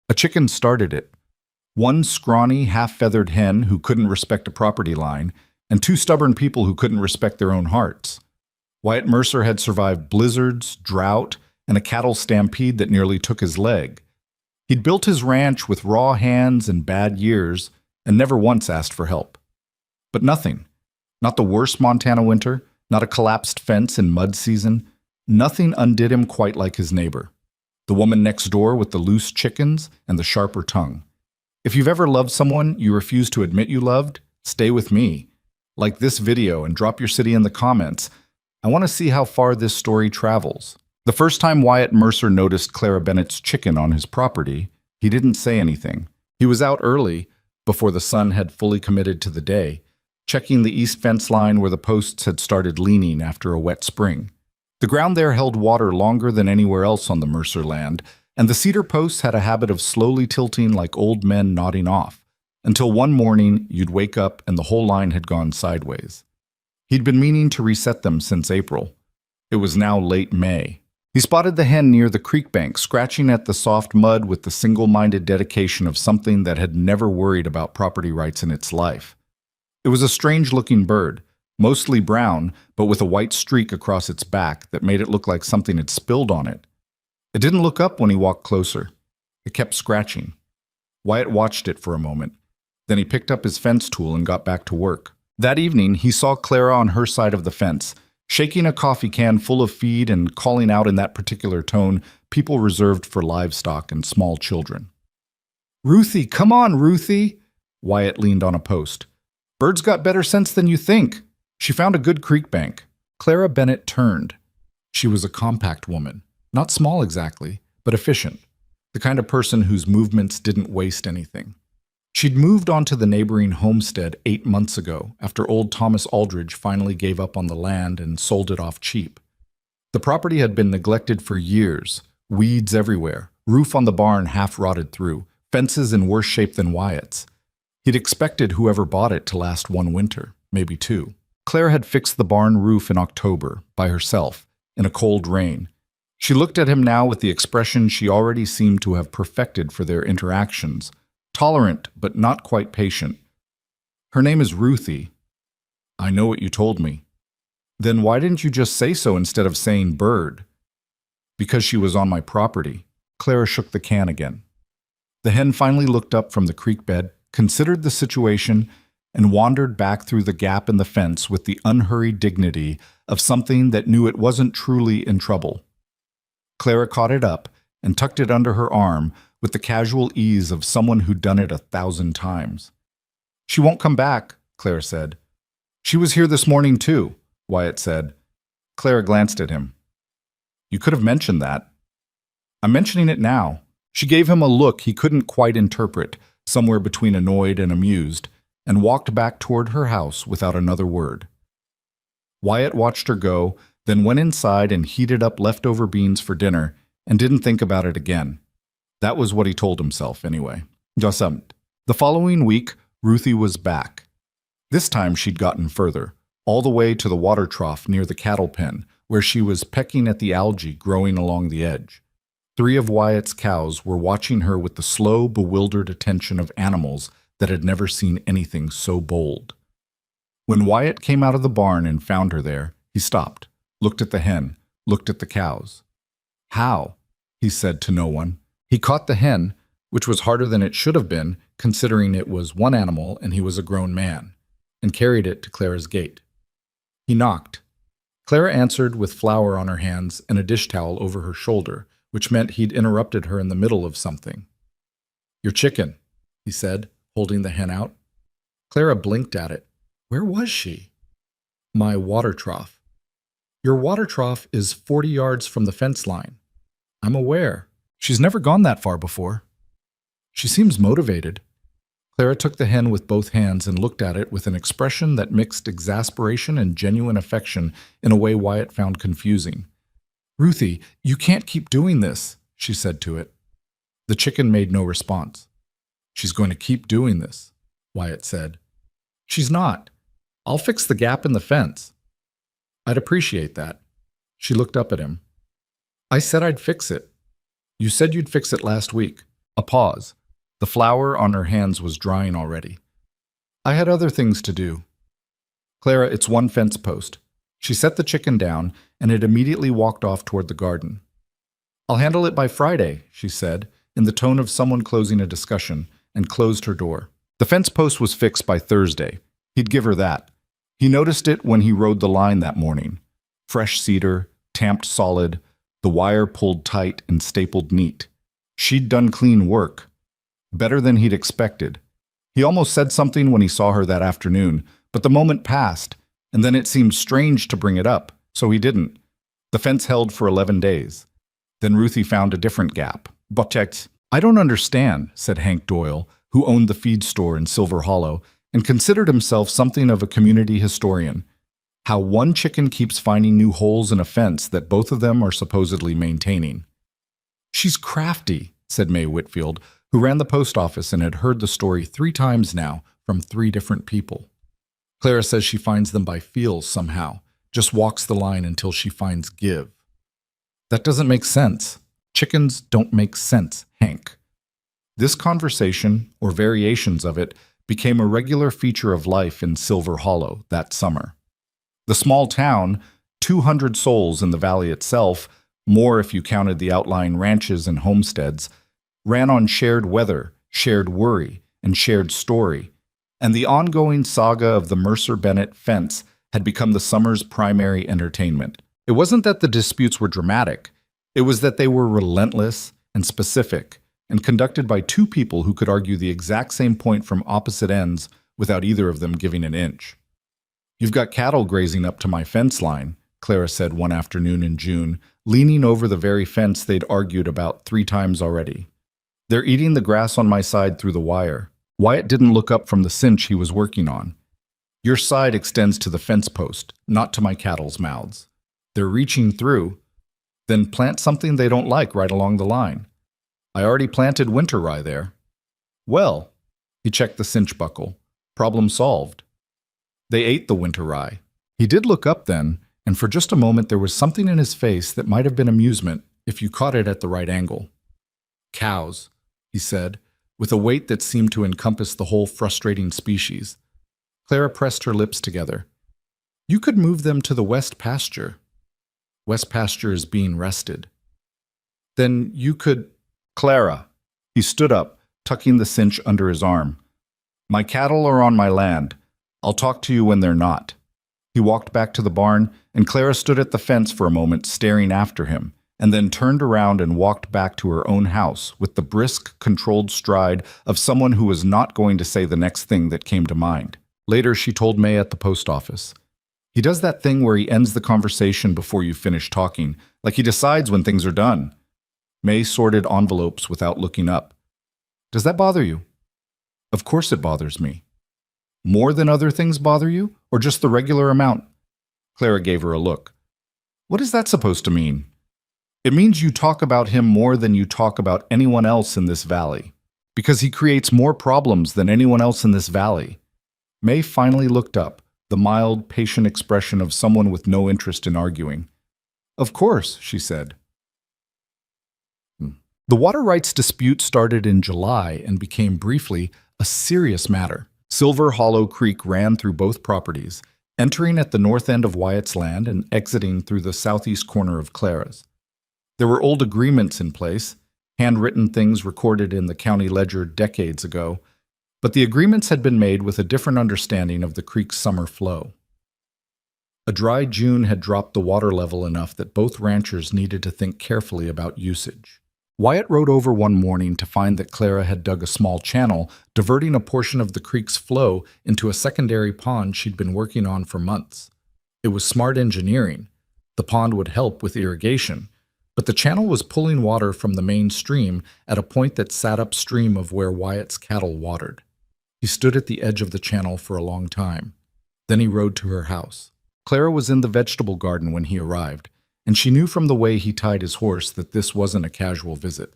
A chicken started it. One scrawny, half-feathered hen who couldn't respect a property line, and two stubborn people who couldn't respect their own hearts. Wyatt Mercer had survived blizzards, drought, and a cattle stampede that nearly took his leg. He'd built his ranch with raw hands and bad years, and never once asked for help. But nothing. Not the worst Montana winter, not a collapsed fence in mud season. Nothing undid him quite like his neighbor. The woman next door with the loose chickens and the sharper tongue. If you've ever loved someone you refuse to admit you loved, stay with me. Like this video and drop your city in the comments. I want to see how far this story travels. The first time Wyatt Mercer noticed Clara Bennett's chicken on his property, he didn't say anything. He was out early, before the sun had fully committed to the day, checking the east fence line where the posts had started leaning after a wet spring. The ground there held water longer than anywhere else on the Mercer land, and the cedar posts had a habit of slowly tilting like old men nodding off, until one morning you'd wake up and the whole line had gone sideways. He'd been meaning to reset them since April. It was now late May. He spotted the hen near the creek bank, scratching at the soft mud with the single-minded dedication of something that had never worried about property rights in its life. It was a strange-looking bird, mostly brown, but with a white streak across its back that made it look like something had spilled on it. It didn't look up when he walked closer. It kept scratching. Wyatt watched it for a moment. Then he picked up his fence tool and got back to work. That evening, he saw Clara on her side of the fence, shaking a coffee can full of feed and calling out in that particular tone people reserved for livestock and small children. "Ruthie, come on, Ruthie!" Wyatt leaned on a post. "Bird's got better sense than you think." She found a good creek bank. Clara Bennett turned. She was a compact woman. Not small exactly, but efficient. The kind of person whose movements didn't waste anything. She'd moved onto the neighboring homestead 8 months ago, after old Thomas Aldridge finally gave up on the land and sold it off cheap. The property had been neglected for years, weeds everywhere, roof on the barn half rotted through, fences in worse shape than Wyatt's. He'd expected whoever bought it to last one winter, maybe two. Claire had fixed the barn roof in October, by herself, in a cold rain. She looked at him now with the expression she already seemed to have perfected for their interactions, tolerant but not quite patient. "Her name is Ruthie." "I know what you told me." "Then why didn't you just say so instead of saying bird?" "Because she was on my property." Clara shook the can again. The hen finally looked up from the creek bed, considered the situation, and wandered back through the gap in the fence with the unhurried dignity of something that knew it wasn't truly in trouble. Clara caught it up and tucked it under her arm with the casual ease of someone who'd done it 1,000 times. "She won't come back," Clara said. "She was here this morning too," Wyatt said. Clara glanced at him. "You could have mentioned that." "I'm mentioning it now." She gave him a look he couldn't quite interpret, somewhere between annoyed and amused, and walked back toward her house without another word. Wyatt watched her go, then went inside and heated up leftover beans for dinner and didn't think about it again. That was what he told himself, anyway. The following week, Ruthie was back. This time she'd gotten further, all the way to the water trough near the cattle pen, where she was pecking at the algae growing along the edge. 3 of Wyatt's cows were watching her with the slow, bewildered attention of animals that had never seen anything so bold. When Wyatt came out of the barn and found her there, he stopped, looked at the hen, looked at the cows. "How?" he said to no one. He caught the hen, which was harder than it should have been, considering it was one animal and he was a grown man, and carried it to Clara's gate. He knocked. Clara answered with flour on her hands and a dish towel over her shoulder, which meant he'd interrupted her in the middle of something. "Your chicken," he said, holding the hen out. Clara blinked at it. Where was she? "My water trough." "Your water trough is 40 yards from the fence line." "I'm aware. She's never gone that far before." "She seems motivated." Clara took the hen with both hands and looked at it with an expression that mixed exasperation and genuine affection in a way Wyatt found confusing. "Ruthie, you can't keep doing this," she said to it. The chicken made no response. "She's going to keep doing this," Wyatt said. "She's not. I'll fix the gap in the fence." "I'd appreciate that." She looked up at him. "I said I'd fix it." "You said you'd fix it last week." A pause. The flour on her hands was drying already. I had other things to do. Clara, it's one fence post. She set the chicken down, and it immediately walked off toward the garden. I'll handle it by Friday, she said, in the tone of someone closing a discussion, and closed her door. The fence post was fixed by Thursday. He'd give her that. He noticed it when he rode the line that morning. Fresh cedar, tamped solid, the wire pulled tight and stapled neat. She'd done clean work. Better than he'd expected. He almost said something when he saw her that afternoon, but the moment passed, and then it seemed strange to bring it up, so he didn't. The fence held for 11 days. Then Ruthie found a different gap. But I don't understand, said Hank Doyle, who owned the feed store in Silver Hollow and considered himself something of a community historian. How one chicken keeps finding new holes in a fence that both of them are supposedly maintaining. She's crafty, said Mae Whitfield, who ran the post office and had heard the story 3 times now from 3 different people. Clara says she finds them by feels somehow, just walks the line until she finds give. That doesn't make sense. Chickens don't make sense, Hank. This conversation, or variations of it, became a regular feature of life in Silver Hollow that summer. The small town, 200 souls in the valley itself, more if you counted the outlying ranches and homesteads, ran on shared weather, shared worry, and shared story, and the ongoing saga of the Mercer-Bennett fence had become the summer's primary entertainment. It wasn't that the disputes were dramatic. It was that they were relentless and specific, and conducted by 2 people who could argue the exact same point from opposite ends without either of them giving an inch. You've got cattle grazing up to my fence line, Clara said one afternoon in June, leaning over the very fence they'd argued about 3 times already. They're eating the grass on my side through the wire. Wyatt didn't look up from the cinch he was working on. Your side extends to the fence post, not to my cattle's mouths. They're reaching through. Then plant something they don't like right along the line. I already planted winter rye there. Well, he checked the cinch buckle. Problem solved. They ate the winter rye. He did look up then, and for just a moment there was something in his face that might have been amusement if you caught it at the right angle. Cows, he said, with a weight that seemed to encompass the whole frustrating species. Clara pressed her lips together. You could move them to the west pasture. West pasture is being rested. Then you could... Clara. He stood up, tucking the cinch under his arm. My cattle are on my land. I'll talk to you when they're not. He walked back to the barn, and Clara stood at the fence for a moment, staring after him, and then turned around and walked back to her own house with the brisk, controlled stride of someone who was not going to say the next thing that came to mind. Later, she told Mae at the post office. He does that thing where he ends the conversation before you finish talking, like he decides when things are done. Mae sorted envelopes without looking up. Does that bother you? Of course it bothers me. More than other things bother you, or just the regular amount? Clara gave her a look. What is that supposed to mean? It means you talk about him more than you talk about anyone else in this valley, because he creates more problems than anyone else in this valley. Mae finally looked up, the mild, patient expression of someone with no interest in arguing. Of course, she said. The water rights dispute started in July and became briefly a serious matter. Silver Hollow Creek ran through both properties, entering at the north end of Wyatt's land and exiting through the southeast corner of Clara's. There were old agreements in place, handwritten things recorded in the county ledger decades ago, but the agreements had been made with a different understanding of the creek's summer flow. A dry June had dropped the water level enough that both ranchers needed to think carefully about usage. Wyatt rode over one morning to find that Clara had dug a small channel, diverting a portion of the creek's flow into a secondary pond she'd been working on for months. It was smart engineering. The pond would help with irrigation, but the channel was pulling water from the main stream at a point that sat upstream of where Wyatt's cattle watered. He stood at the edge of the channel for a long time. Then he rode to her house. Clara was in the vegetable garden when he arrived, and she knew from the way he tied his horse that this wasn't a casual visit.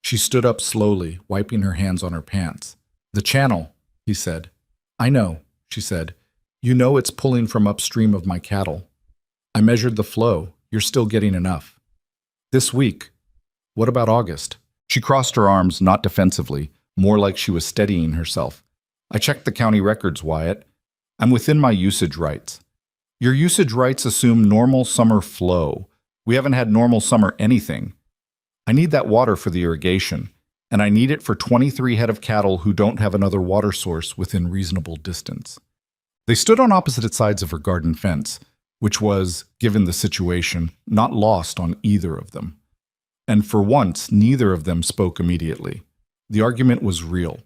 She stood up slowly, wiping her hands on her pants. The channel, he said. I know, she said. You know it's pulling from upstream of my cattle. I measured the flow. You're still getting enough. This week. What about August? She crossed her arms, not defensively, more like she was steadying herself. I checked the county records, Wyatt. I'm within my usage rights. Your usage rights assume normal summer flow. We haven't had normal summer anything. I need that water for the irrigation, and I need it for 23 head of cattle who don't have another water source within reasonable distance. They stood on opposite sides of her garden fence, which was, given the situation, not lost on either of them. And for once, neither of them spoke immediately. The argument was real.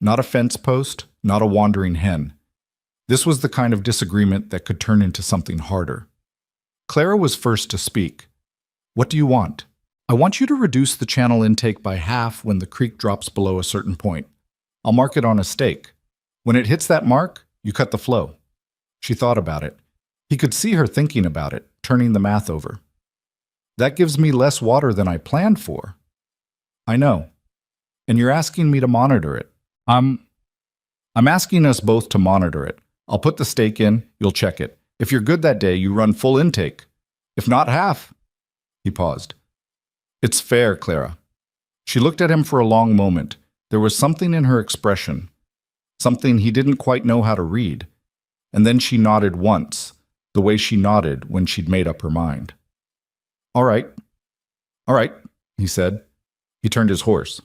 Not a fence post, not a wandering hen. This was the kind of disagreement that could turn into something harder. Clara was first to speak. What do you want? I want you to reduce the channel intake by half when the creek drops below a certain point. I'll mark it on a stake. When it hits that mark, you cut the flow. She thought about it. He could see her thinking about it, turning the math over. That gives me less water than I planned for. I know. And you're asking me to monitor it. I'm asking us both to monitor it. I'll put the stake in, you'll check it. If you're good that day, you run full intake. If not half. He paused. It's fair, Clara. She looked at him for a long moment. There was something in her expression, something he didn't quite know how to read. And then she nodded once, the way she nodded when she'd made up her mind. All right, he said. He turned his horse.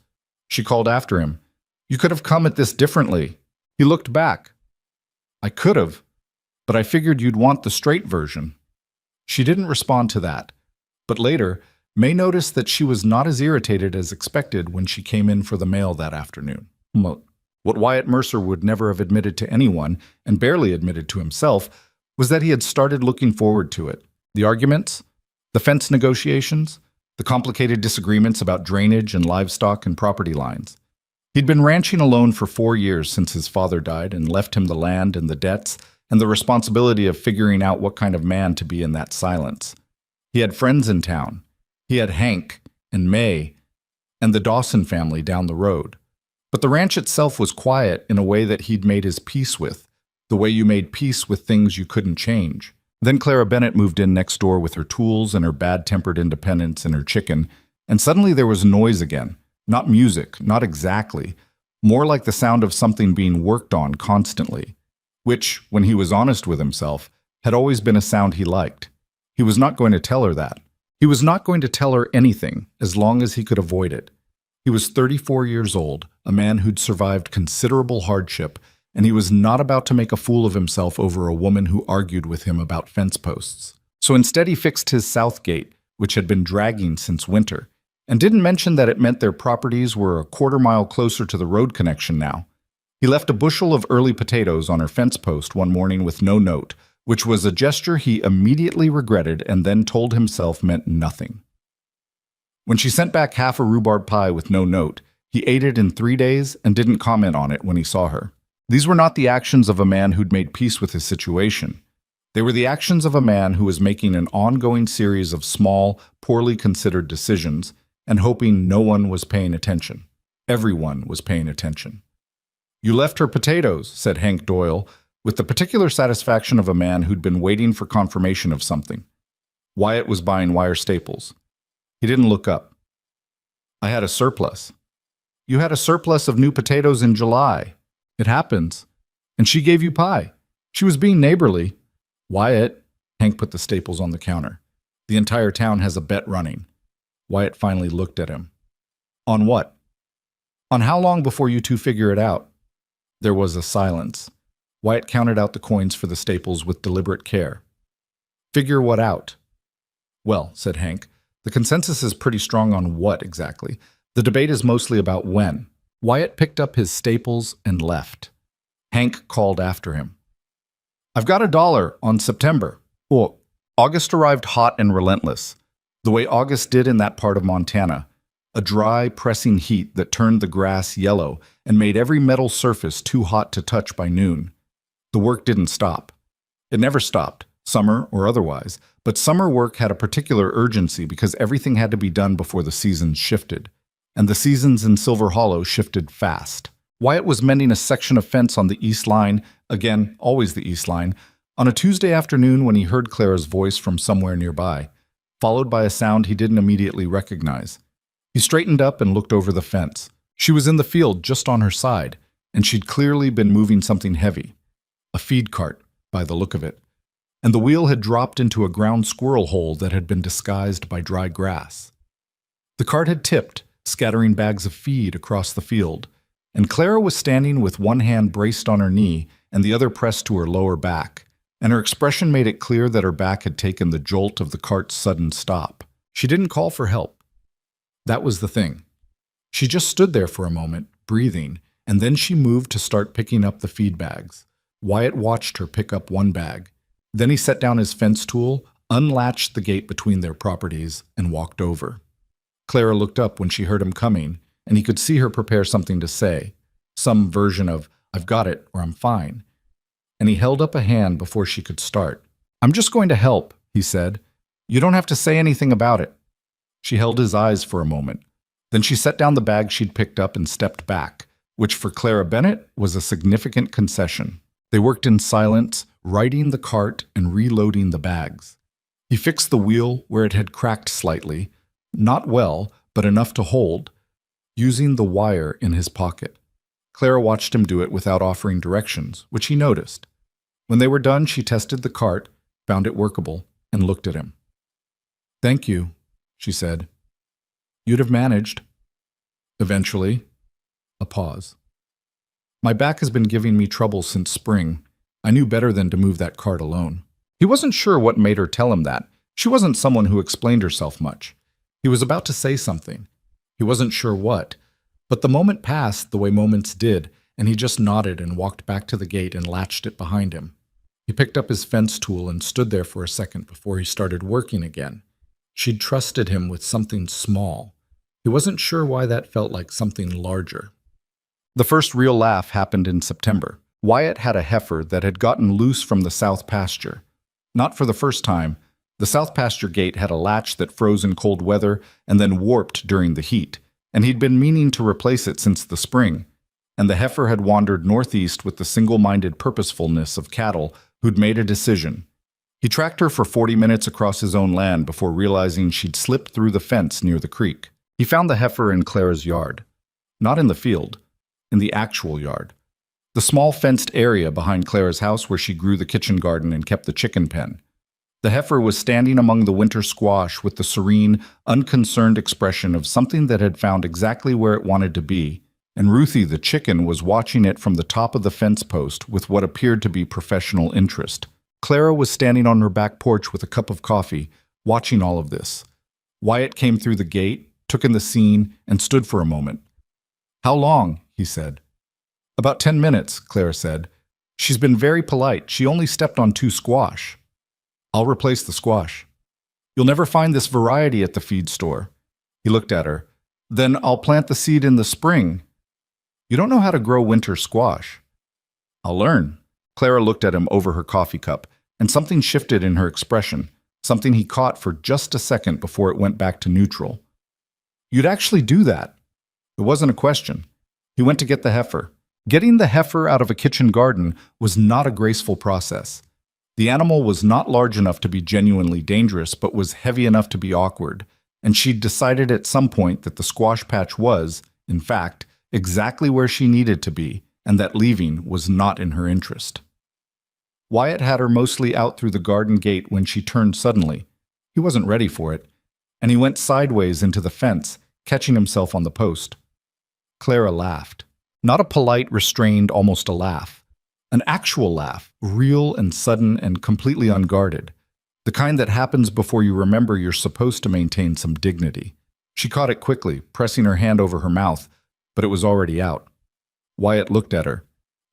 She called after him. You could have come at this differently. He looked back. I could have, but I figured you'd want the straight version. She didn't respond to that, but later, May noticed that she was not as irritated as expected when she came in for the mail that afternoon. What Wyatt Mercer would never have admitted to anyone, and barely admitted to himself, was that he had started looking forward to it. The arguments, the fence negotiations, the complicated disagreements about drainage and livestock and property lines. He'd been ranching alone for 4 years since his father died and left him the land and the debts and the responsibility of figuring out what kind of man to be in that silence. He had friends in town. He had Hank and May and the Dawson family down the road. But the ranch itself was quiet in a way that he'd made his peace with, the way you made peace with things you couldn't change. Then Clara Bennett moved in next door with her tools and her bad-tempered independence and her chicken, and suddenly there was noise again. Not music, not exactly. More like the sound of something being worked on constantly, which, when he was honest with himself, had always been a sound he liked. He was not going to tell her that. He was not going to tell her anything as long as he could avoid it. He was 34 years old, a man who'd survived considerable hardship, and he was not about to make a fool of himself over a woman who argued with him about fence posts. So instead he fixed his south gate, which had been dragging since winter, and didn't mention that it meant their properties were a quarter-mile closer to the road connection now. He left a bushel of early potatoes on her fence post one morning with no note, which was a gesture he immediately regretted and then told himself meant nothing. When she sent back half a rhubarb pie with no note, he ate it in 3 days and didn't comment on it when he saw her. These were not the actions of a man who'd made peace with his situation. They were the actions of a man who was making an ongoing series of small, poorly considered decisions and hoping no one was paying attention. Everyone was paying attention. You left her potatoes, said Hank Doyle, with the particular satisfaction of a man who'd been waiting for confirmation of something. Wyatt was buying wire staples. He didn't look up. I had a surplus. You had a surplus of new potatoes in July. It happens. And she gave you pie. She was being neighborly. Wyatt, Hank put the staples on the counter. The entire town has a bet running. Wyatt finally looked at him. On what? On how long before you two figure it out? There was a silence. Wyatt counted out the coins for the staples with deliberate care. Figure what out? Well, said Hank, the consensus is pretty strong on what exactly. The debate is mostly about when. Wyatt picked up his staples and left. Hank called after him. I've got $1 on September. Oh, August arrived hot and relentless, the way August did in that part of Montana, a dry, pressing heat that turned the grass yellow and made every metal surface too hot to touch by noon. The work didn't stop. It never stopped, summer or otherwise, but summer work had a particular urgency because everything had to be done before the seasons shifted, and the seasons in Silver Hollow shifted fast. Wyatt was mending a section of fence on the east line, again, always the east line, on a Tuesday afternoon when he heard Clara's voice from somewhere nearby, followed by a sound he didn't immediately recognize. He straightened up and looked over the fence. She was in the field just on her side, and she'd clearly been moving something heavy. A feed cart, by the look of it. And the wheel had dropped into a ground squirrel hole that had been disguised by dry grass. The cart had tipped, scattering bags of feed across the field, and Clara was standing with one hand braced on her knee and the other pressed to her lower back, and her expression made it clear that her back had taken the jolt of the cart's sudden stop. She didn't call for help. That was the thing. She just stood there for a moment, breathing, and then she moved to start picking up the feed bags. Wyatt watched her pick up one bag. Then he set down his fence tool, unlatched the gate between their properties, and walked over. Clara looked up when she heard him coming, and he could see her prepare something to say, some version of, "I've got it," or "I'm fine." And he held up a hand before she could start. "I'm just going to help," he said. "You don't have to say anything about it." She held his eyes for a moment. Then she set down the bag she'd picked up and stepped back, which for Clara Bennett was a significant concession. They worked in silence, righting the cart and reloading the bags. He fixed the wheel where it had cracked slightly, not well, but enough to hold, using the wire in his pocket. Clara watched him do it without offering directions, which he noticed. When they were done, she tested the cart, found it workable, and looked at him. "Thank you," she said. "You'd have managed." Eventually, a pause. "My back has been giving me trouble since spring. I knew better than to move that cart alone." He wasn't sure what made her tell him that. She wasn't someone who explained herself much. He was about to say something. He wasn't sure what, but the moment passed the way moments did, and he just nodded and walked back to the gate and latched it behind him. He picked up his fence tool and stood there for a second before he started working again. She'd trusted him with something small. He wasn't sure why that felt like something larger. The first real laugh happened in September. Wyatt had a heifer that had gotten loose from the south pasture. Not for the first time. The south pasture gate had a latch that froze in cold weather and then warped during the heat, and he'd been meaning to replace it since the spring. And the heifer had wandered northeast with the single-minded purposefulness of cattle who'd made a decision. He tracked her for 40 minutes across his own land before realizing she'd slipped through the fence near the creek. He found the heifer in Clara's yard. Not in the field, in the actual yard. The small fenced area behind Clara's house where she grew the kitchen garden and kept the chicken pen. The heifer was standing among the winter squash with the serene, unconcerned expression of something that had found exactly where it wanted to be, and Ruthie the chicken was watching it from the top of the fence post with what appeared to be professional interest. Clara was standing on her back porch with a cup of coffee, watching all of this. Wyatt came through the gate, took in the scene, and stood for a moment. "How long?" he said. "About 10 minutes, Clara said. "She's been very polite. She only stepped on 2 squash." "I'll replace the squash." "You'll never find this variety at the feed store." He looked at her. "Then I'll plant the seed in the spring." "You don't know how to grow winter squash." "I'll learn." Clara looked at him over her coffee cup, and something shifted in her expression, something he caught for just a second before it went back to neutral. "You'd actually do that?" It wasn't a question. He went to get the heifer. Getting the heifer out of a kitchen garden was not a graceful process. The animal was not large enough to be genuinely dangerous, but was heavy enough to be awkward, and she'd decided at some point that the squash patch was, in fact, exactly where she needed to be, and that leaving was not in her interest. Wyatt had her mostly out through the garden gate when she turned suddenly. He wasn't ready for it, and he went sideways into the fence, catching himself on the post. Clara laughed. Not a polite, restrained, almost a laugh. An actual laugh, real and sudden and completely unguarded. The kind that happens before you remember you're supposed to maintain some dignity. She caught it quickly, pressing her hand over her mouth, but it was already out. Wyatt looked at her.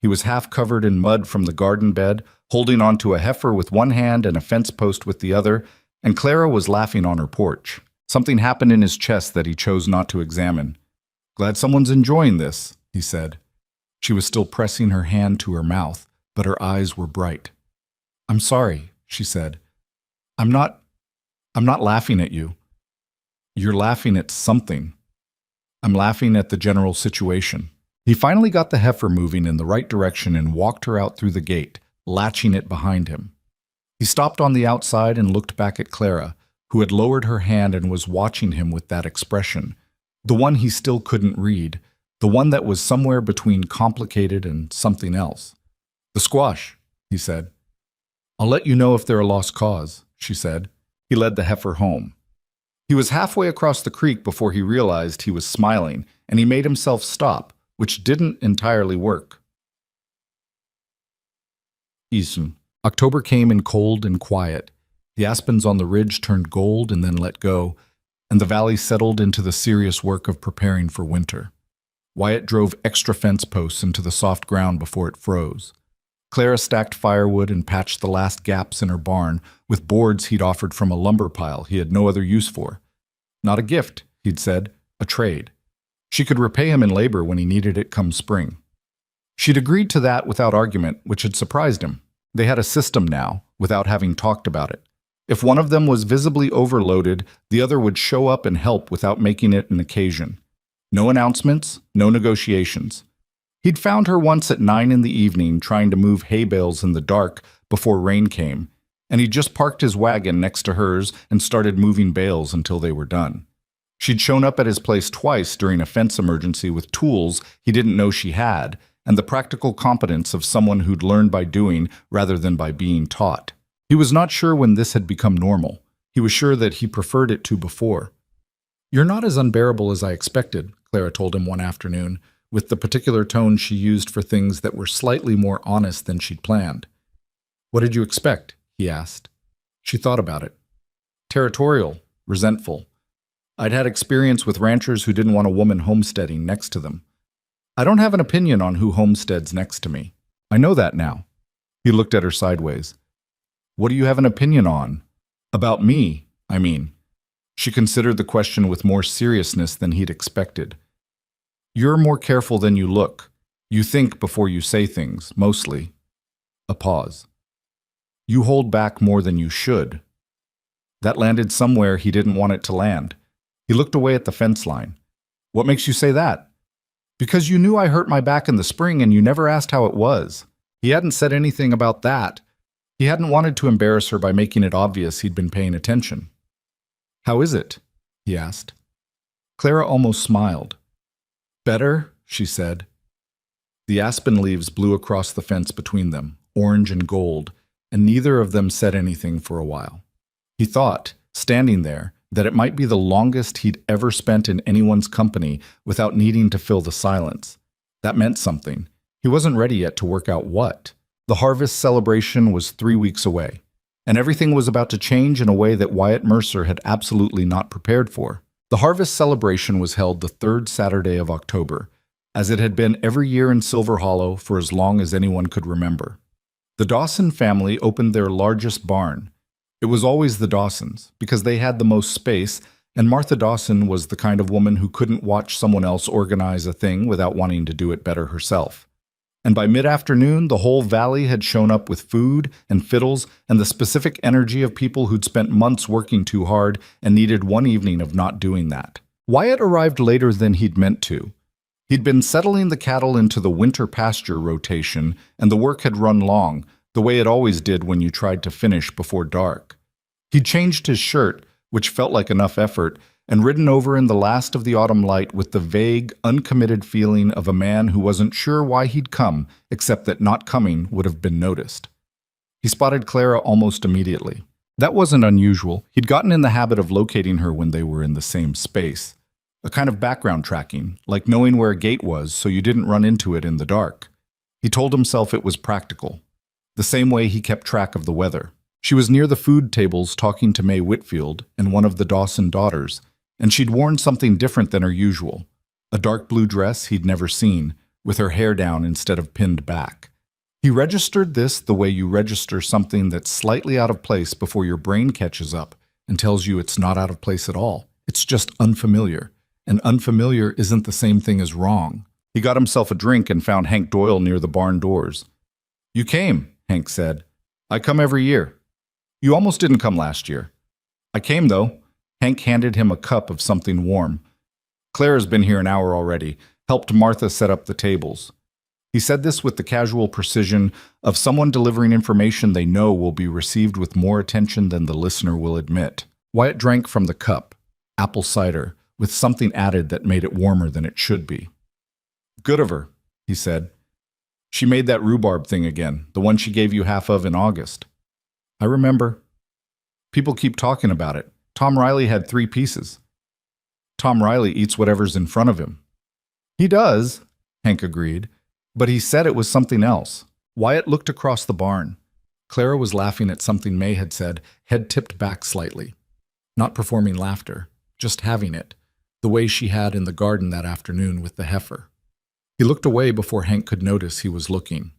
He was half covered in mud from the garden bed, holding onto a heifer with one hand and a fence post with the other, and Clara was laughing on her porch. Something happened in his chest that he chose not to examine. "Glad someone's enjoying this," he said. She was still pressing her hand to her mouth, but her eyes were bright. "I'm sorry," she said. I'm not laughing at you. You're laughing at something. I'm laughing at the general situation." He finally got the heifer moving in the right direction and walked her out through the gate, latching it behind him. He stopped on the outside and looked back at Clara, who had lowered her hand and was watching him with that expression, The one he still couldn't read, the one that was somewhere between complicated and something else. "The squash," he said. "I'll let you know if they're a lost cause," she said. He led the heifer home. He was halfway across the creek before he realized he was smiling, and he made himself stop, which didn't entirely work. Eason. October came in cold and quiet. The aspens on the ridge turned gold and then let go, and the valley settled into the serious work of preparing for winter. Wyatt drove extra fence posts into the soft ground before it froze. Clara stacked firewood and patched the last gaps in her barn with boards he'd offered from a lumber pile he had no other use for. Not a gift, he'd said, a trade. She could repay him in labor when he needed it come spring. She'd agreed to that without argument, which had surprised him. They had a system now, without having talked about it. If one of them was visibly overloaded, the other would show up and help without making it an occasion. No announcements, no negotiations. He'd found her once at 9 in the evening trying to move hay bales in the dark before rain came, and he just parked his wagon next to hers and started moving bales until they were done. She'd shown up at his place twice during a fence emergency with tools he didn't know she had, and the practical competence of someone who'd learned by doing rather than by being taught. He was not sure when this had become normal. He was sure that he preferred it to before. "You're not as unbearable as I expected," Clara told him one afternoon, with the particular tone she used for things that were slightly more honest than she'd planned. "What did you expect?" he asked. She thought about it. Territorial, resentful. I'd had experience with ranchers who didn't want a woman homesteading next to them. I don't have an opinion on who homesteads next to me. I know that now. He looked at her sideways. "What do you have an opinion on? About me, I mean." She considered the question with more seriousness than he'd expected. "You're more careful than you look. You think before you say things, mostly." A pause. "You hold back more than you should." That landed somewhere he didn't want it to land. He looked away at the fence line. "What makes you say that?" "Because you knew I hurt my back in the spring and you never asked how it was." He hadn't said anything about that. He hadn't wanted to embarrass her by making it obvious he'd been paying attention. "How is it?" he asked. Clara almost smiled. "Better," she said. The aspen leaves blew across the fence between them, orange and gold, and neither of them said anything for a while. He thought, standing there, that it might be the longest he'd ever spent in anyone's company without needing to fill the silence. That meant something. He wasn't ready yet to work out what. The harvest celebration was 3 weeks away, and everything was about to change in a way that Wyatt Mercer had absolutely not prepared for. The harvest celebration was held the third Saturday of October, as it had been every year in Silver Hollow for as long as anyone could remember. The Dawson family opened their largest barn. It was always the Dawsons, because they had the most space, and Martha Dawson was the kind of woman who couldn't watch someone else organize a thing without wanting to do it better herself. And by mid-afternoon, the whole valley had shown up with food and fiddles and the specific energy of people who'd spent months working too hard and needed one evening of not doing that. Wyatt arrived later than he'd meant to. He'd been settling the cattle into the winter pasture rotation, and the work had run long, the way it always did when you tried to finish before dark. He'd changed his shirt, which felt like enough effort, and ridden over in the last of the autumn light with the vague, uncommitted feeling of a man who wasn't sure why he'd come, except that not coming would have been noticed. He spotted Clara almost immediately. That wasn't unusual. He'd gotten in the habit of locating her when they were in the same space. A kind of background tracking, like knowing where a gate was so you didn't run into it in the dark. He told himself it was practical, the same way he kept track of the weather. She was near the food tables talking to May Whitfield and one of the Dawson daughters, and she'd worn something different than her usual, a dark blue dress he'd never seen, with her hair down instead of pinned back. He registered this the way you register something that's slightly out of place before your brain catches up and tells you it's not out of place at all. It's just unfamiliar, and unfamiliar isn't the same thing as wrong. He got himself a drink and found Hank Doyle near the barn doors. "You came," Hank said. "I come every year." "You almost didn't come last year." "I came, though." Hank handed him a cup of something warm. "Clara's been here an hour already, helped Martha set up the tables." He said this with the casual precision of someone delivering information they know will be received with more attention than the listener will admit. Wyatt drank from the cup, apple cider, with something added that made it warmer than it should be. "Good of her," he said. "She made that rhubarb thing again, the one she gave you half of in August." "I remember. People keep talking about it. Tom Riley had 3 pieces." "Tom Riley eats whatever's in front of him." "He does," Hank agreed, "but he said it was something else." Wyatt looked across the barn. Clara was laughing at something May had said, head tipped back slightly. Not performing laughter, just having it, the way she had in the garden that afternoon with the heifer. He looked away before Hank could notice he was looking.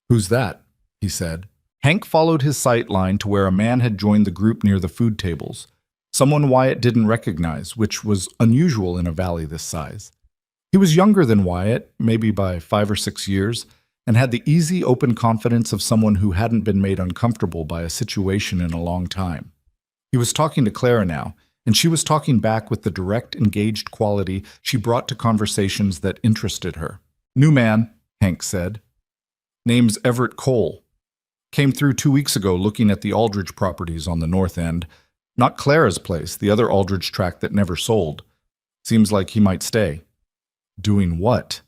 "Who's that?" he said. Hank followed his sight line to where a man had joined the group near the food tables. Someone Wyatt didn't recognize, which was unusual in a valley this size. He was younger than Wyatt, maybe by 5 or 6 years, and had the easy, open confidence of someone who hadn't been made uncomfortable by a situation in a long time. He was talking to Clara now, and she was talking back with the direct, engaged quality she brought to conversations that interested her. "New man," Hank said. "Name's Everett Cole. Came through 2 weeks ago looking at the Aldridge properties on the north end. Not Clara's place, the other Aldridge tract that never sold. Seems like he might stay." "Doing what?"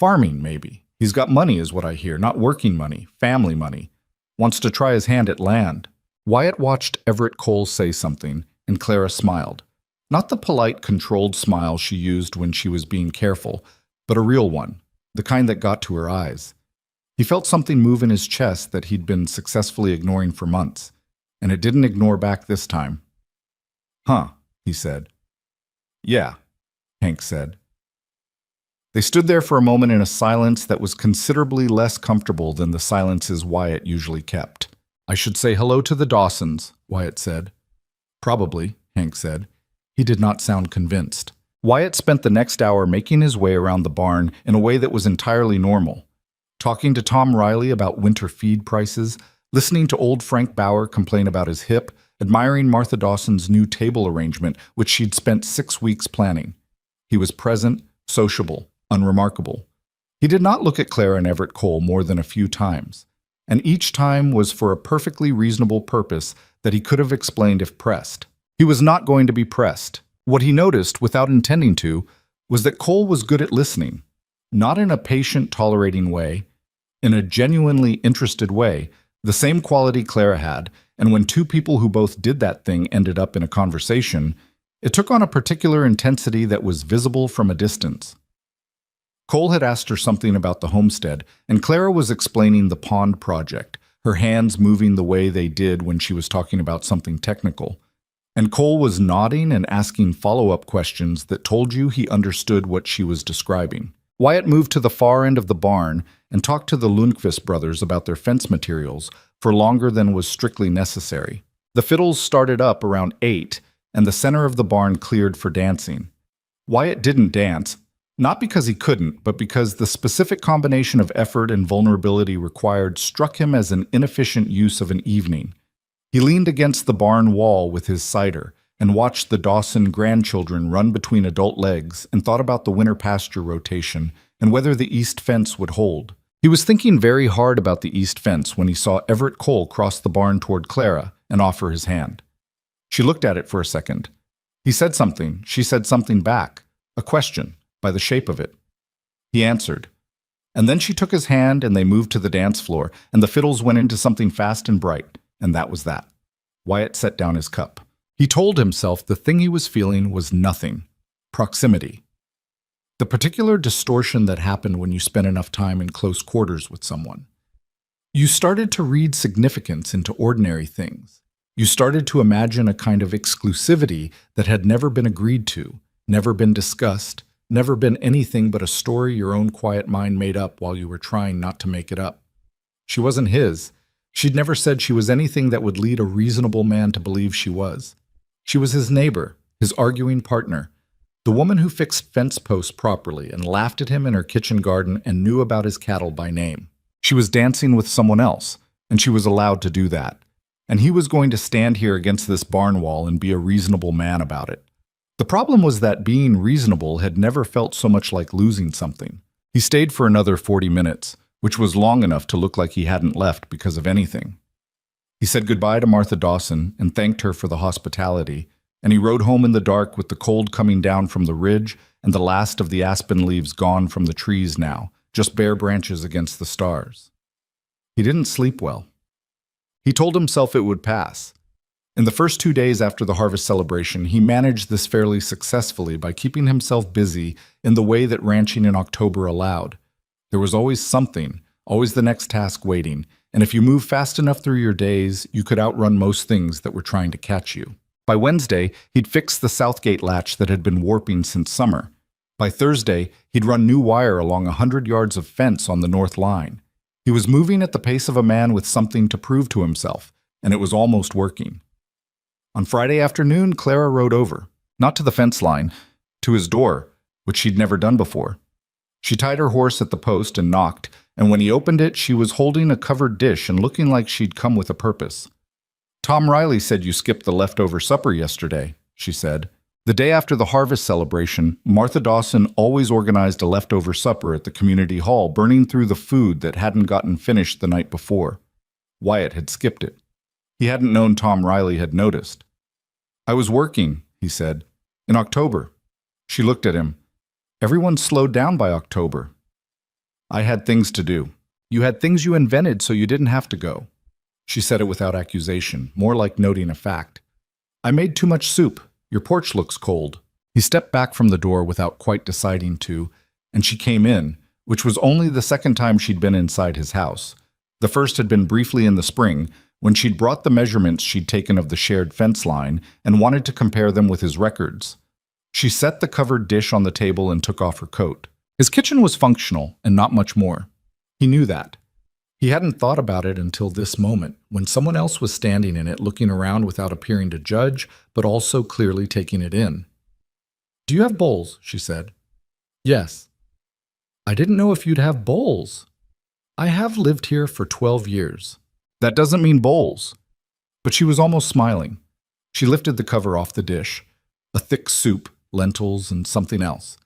"Farming, maybe. He's got money is what I hear, not working money, family money. Wants to try his hand at land." Wyatt watched Everett Cole say something, and Clara smiled. Not the polite, controlled smile she used when she was being careful, but a real one, the kind that got to her eyes. He felt something move in his chest that he'd been successfully ignoring for months, and it didn't ignore back this time. "Huh," he said. "Yeah," Hank said. They stood there for a moment in a silence that was considerably less comfortable than the silences Wyatt usually kept. "I should say hello to the Dawsons," Wyatt said. "Probably," Hank said. He did not sound convinced. Wyatt spent the next hour making his way around the barn in a way that was entirely normal. Talking to Tom Riley about winter feed prices, listening to old Frank Bauer complain about his hip, admiring Martha Dawson's new table arrangement, which she'd spent 6 weeks planning. He was present, sociable, unremarkable. He did not look at Clara and Everett Cole more than a few times, and each time was for a perfectly reasonable purpose that he could have explained if pressed. He was not going to be pressed. What he noticed, without intending to, was that Cole was good at listening, not in a patient, tolerating way, in a genuinely interested way, the same quality Clara had, and when 2 people who both did that thing ended up in a conversation, it took on a particular intensity that was visible from a distance. Cole had asked her something about the homestead, and Clara was explaining the pond project, her hands moving the way they did when she was talking about something technical. And Cole was nodding and asking follow-up questions that told you he understood what she was describing. Wyatt moved to the far end of the barn and talked to the Lundqvist brothers about their fence materials for longer than was strictly necessary. The fiddles started up around 8, and the center of the barn cleared for dancing. Wyatt didn't dance, not because he couldn't, but because the specific combination of effort and vulnerability required struck him as an inefficient use of an evening. He leaned against the barn wall with his cider and watched the Dawson grandchildren run between adult legs and thought about the winter pasture rotation and whether the east fence would hold. He was thinking very hard about the east fence when he saw Everett Cole cross the barn toward Clara and offer his hand. She looked at it for a second. He said something. She said something back. A question, by the shape of it. He answered. And then she took his hand and they moved to the dance floor, and the fiddles went into something fast and bright, and that was that. Wyatt set down his cup. He told himself the thing he was feeling was nothing. Proximity. The particular distortion that happened when you spent enough time in close quarters with someone. You started to read significance into ordinary things. You started to imagine a kind of exclusivity that had never been agreed to, never been discussed, never been anything but a story your own quiet mind made up while you were trying not to make it up. She wasn't his. She'd never said she was anything that would lead a reasonable man to believe she was. She was his neighbor, his arguing partner, the woman who fixed fence posts properly and laughed at him in her kitchen garden and knew about his cattle by name. She was dancing with someone else, and she was allowed to do that. And he was going to stand here against this barn wall and be a reasonable man about it. The problem was that being reasonable had never felt so much like losing something. He stayed for another 40 minutes, which was long enough to look like he hadn't left because of anything. He said goodbye to Martha Dawson and thanked her for the hospitality, and he rode home in the dark with the cold coming down from the ridge and the last of the aspen leaves gone from the trees now, just bare branches against the stars. He didn't sleep well. He told himself it would pass. In the first 2 days after the harvest celebration, he managed this fairly successfully by keeping himself busy in the way that ranching in October allowed. There was always something, always the next task waiting, and if you moved fast enough through your days, you could outrun most things that were trying to catch you. By Wednesday, he'd fixed the south gate latch that had been warping since summer. By Thursday, he'd run new wire along 100 yards of fence on the north line. He was moving at the pace of a man with something to prove to himself, and it was almost working. On Friday afternoon, Clara rode over, not to the fence line, to his door, which she'd never done before. She tied her horse at the post and knocked, and when he opened it, she was holding a covered dish and looking like she'd come with a purpose. "Tom Riley said you skipped the leftover supper yesterday," she said. The day after the harvest celebration, Martha Dawson always organized a leftover supper at the community hall, burning through the food that hadn't gotten finished the night before. Wyatt had skipped it. He hadn't known Tom Riley had noticed. "I was working," he said, "in October." She looked at him. "Everyone slowed down by October." "I had things to do." "You had things you invented so you didn't have to go." She said it without accusation, more like noting a fact. "I made too much soup. Your porch looks cold." He stepped back from the door without quite deciding to, and she came in, which was only the second time she'd been inside his house. The first had been briefly in the spring, when she'd brought the measurements she'd taken of the shared fence line and wanted to compare them with his records. She set the covered dish on the table and took off her coat. His kitchen was functional and not much more. He knew that. He hadn't thought about it until this moment, when someone else was standing in it looking around without appearing to judge, but also clearly taking it in. "Do you have bowls?" she said. "Yes." "I didn't know if you'd have bowls." "I have lived here for 12 years. "That doesn't mean bowls." But she was almost smiling. She lifted the cover off the dish, a thick soup, lentils, and something else.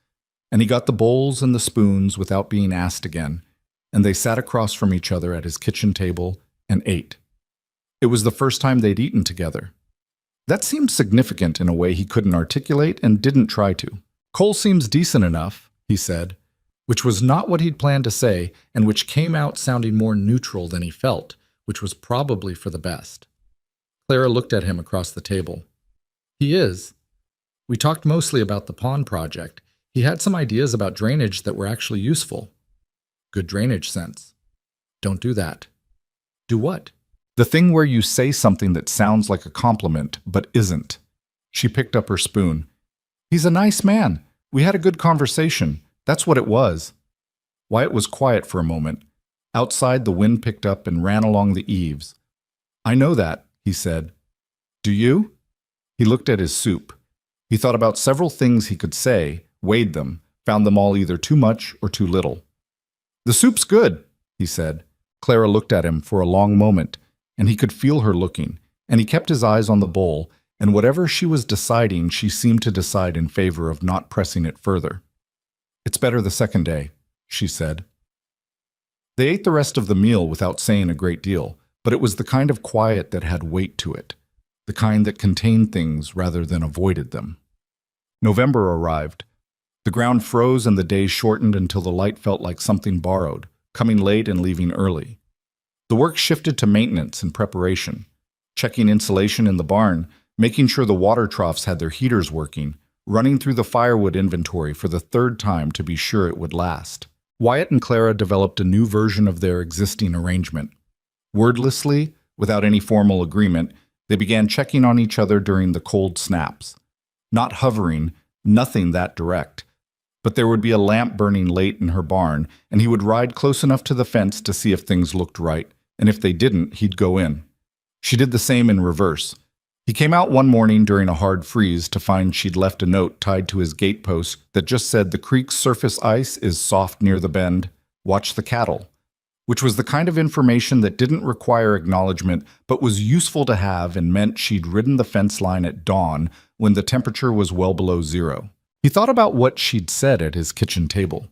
And he got the bowls and the spoons without being asked again, and they sat across from each other at his kitchen table and ate. It was the first time they'd eaten together. That seemed significant in a way he couldn't articulate and didn't try to. "Cole seems decent enough," he said, which was not what he'd planned to say and which came out sounding more neutral than he felt, which was probably for the best. Clara looked at him across the table. "He is. We talked mostly about the pond project. He had some ideas about drainage that were actually useful." "Good drainage sense." "Don't do that." "Do what?" "The thing where you say something that sounds like a compliment, but isn't." She picked up her spoon. "He's a nice man. We had a good conversation. That's what it was." Wyatt was quiet for a moment. Outside, the wind picked up and ran along the eaves. "I know that," he said. "Do you?" He looked at his soup. He thought about several things he could say, weighed them, found them all either too much or too little. "The soup's good," he said. Clara looked at him for a long moment, and he could feel her looking, and he kept his eyes on the bowl, and whatever she was deciding, she seemed to decide in favor of not pressing it further. "It's better the second day," she said. They ate the rest of the meal without saying a great deal, but it was the kind of quiet that had weight to it, the kind that contained things rather than avoided them. November arrived. The ground froze and the days shortened until the light felt like something borrowed, coming late and leaving early. The work shifted to maintenance and preparation, checking insulation in the barn, making sure the water troughs had their heaters working, running through the firewood inventory for the third time to be sure it would last. Wyatt and Clara developed a new version of their existing arrangement. Wordlessly, without any formal agreement, they began checking on each other during the cold snaps. Not hovering, nothing that direct. But there would be a lamp burning late in her barn, and he would ride close enough to the fence to see if things looked right, and if they didn't, he'd go in. She did the same in reverse. He came out one morning during a hard freeze to find she'd left a note tied to his gatepost that just said the creek's surface ice is soft near the bend. Watch the cattle. Which was the kind of information that didn't require acknowledgement but was useful to have and meant she'd ridden the fence line at dawn when the temperature was well below zero. He thought about what she'd said at his kitchen table.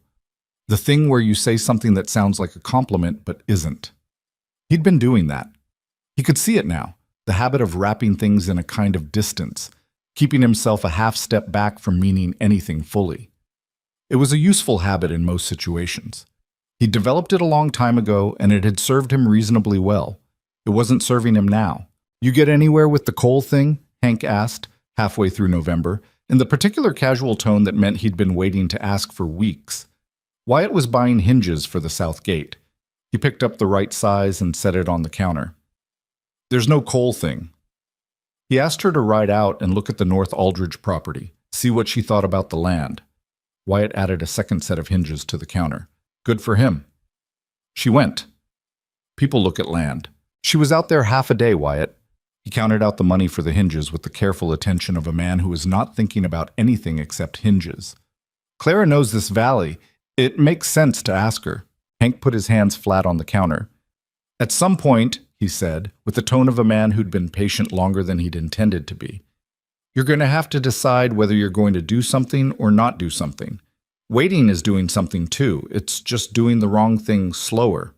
The thing where you say something that sounds like a compliment but isn't. He'd been doing that. He could see it now. The habit of wrapping things in a kind of distance, keeping himself a half step back from meaning anything fully. It was a useful habit in most situations. He developed it a long time ago, and it had served him reasonably well. It wasn't serving him now. "You get anywhere with the coal thing?" Hank asked, halfway through November, in the particular casual tone that meant he'd been waiting to ask for weeks. Wyatt was buying hinges for the south gate. He picked up the right size and set it on the counter. "There's no coal thing." He asked her to ride out and look at the North Aldridge property, see what she thought about the land. Wyatt added a second set of hinges to the counter. Good for him. She went. People look at land. She was out there half a day, Wyatt. He counted out the money for the hinges with the careful attention of a man who is not thinking about anything except hinges. "Clara knows this valley. It makes sense to ask her." Hank put his hands flat on the counter. "At some point," he said, with the tone of a man who'd been patient longer than he'd intended to be, "you're going to have to decide whether you're going to do something or not do something. Waiting is doing something too. It's just doing the wrong thing slower."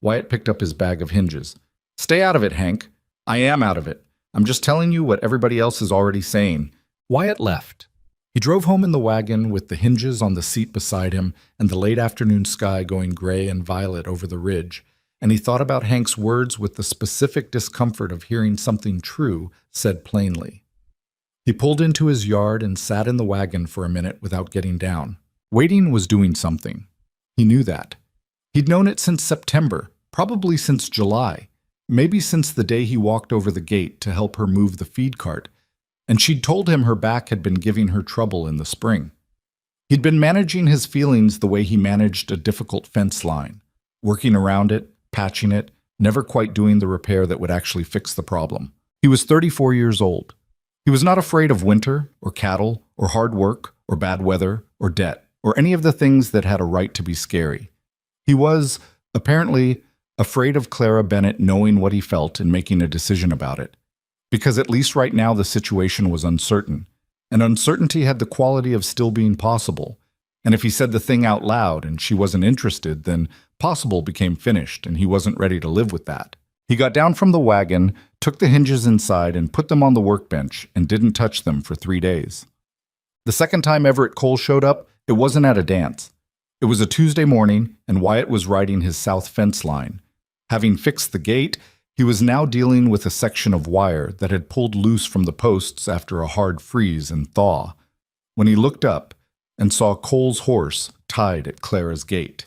Wyatt picked up his bag of hinges. "Stay out of it, Hank." "I am out of it. I'm just telling you what everybody else is already saying." Wyatt left. He drove home in the wagon with the hinges on the seat beside him and the late afternoon sky going gray and violet over the ridge, and he thought about Hank's words with the specific discomfort of hearing something true said plainly. He pulled into his yard and sat in the wagon for a minute without getting down. Waiting was doing something. He knew that. He'd known it since September, probably since July, maybe since the day he walked over the gate to help her move the feed cart, and she'd told him her back had been giving her trouble in the spring. He'd been managing his feelings the way he managed a difficult fence line, working around it, patching it, never quite doing the repair that would actually fix the problem. He was 34 years old. He was not afraid of winter, or cattle, or hard work, or bad weather, or debt, or any of the things that had a right to be scary. He was, apparently, afraid of Clara Bennett knowing what he felt and making a decision about it. Because at least right now the situation was uncertain, and uncertainty had the quality of still being possible. And if he said the thing out loud and she wasn't interested, then possible became finished, and he wasn't ready to live with that. He got down from the wagon, took the hinges inside, and put them on the workbench, and didn't touch them for 3 days. The second time Everett Cole showed up, it wasn't at a dance. It was a Tuesday morning, and Wyatt was riding his south fence line. Having fixed the gate, he was now dealing with a section of wire that had pulled loose from the posts after a hard freeze and thaw, when he looked up and saw Cole's horse tied at Clara's gate.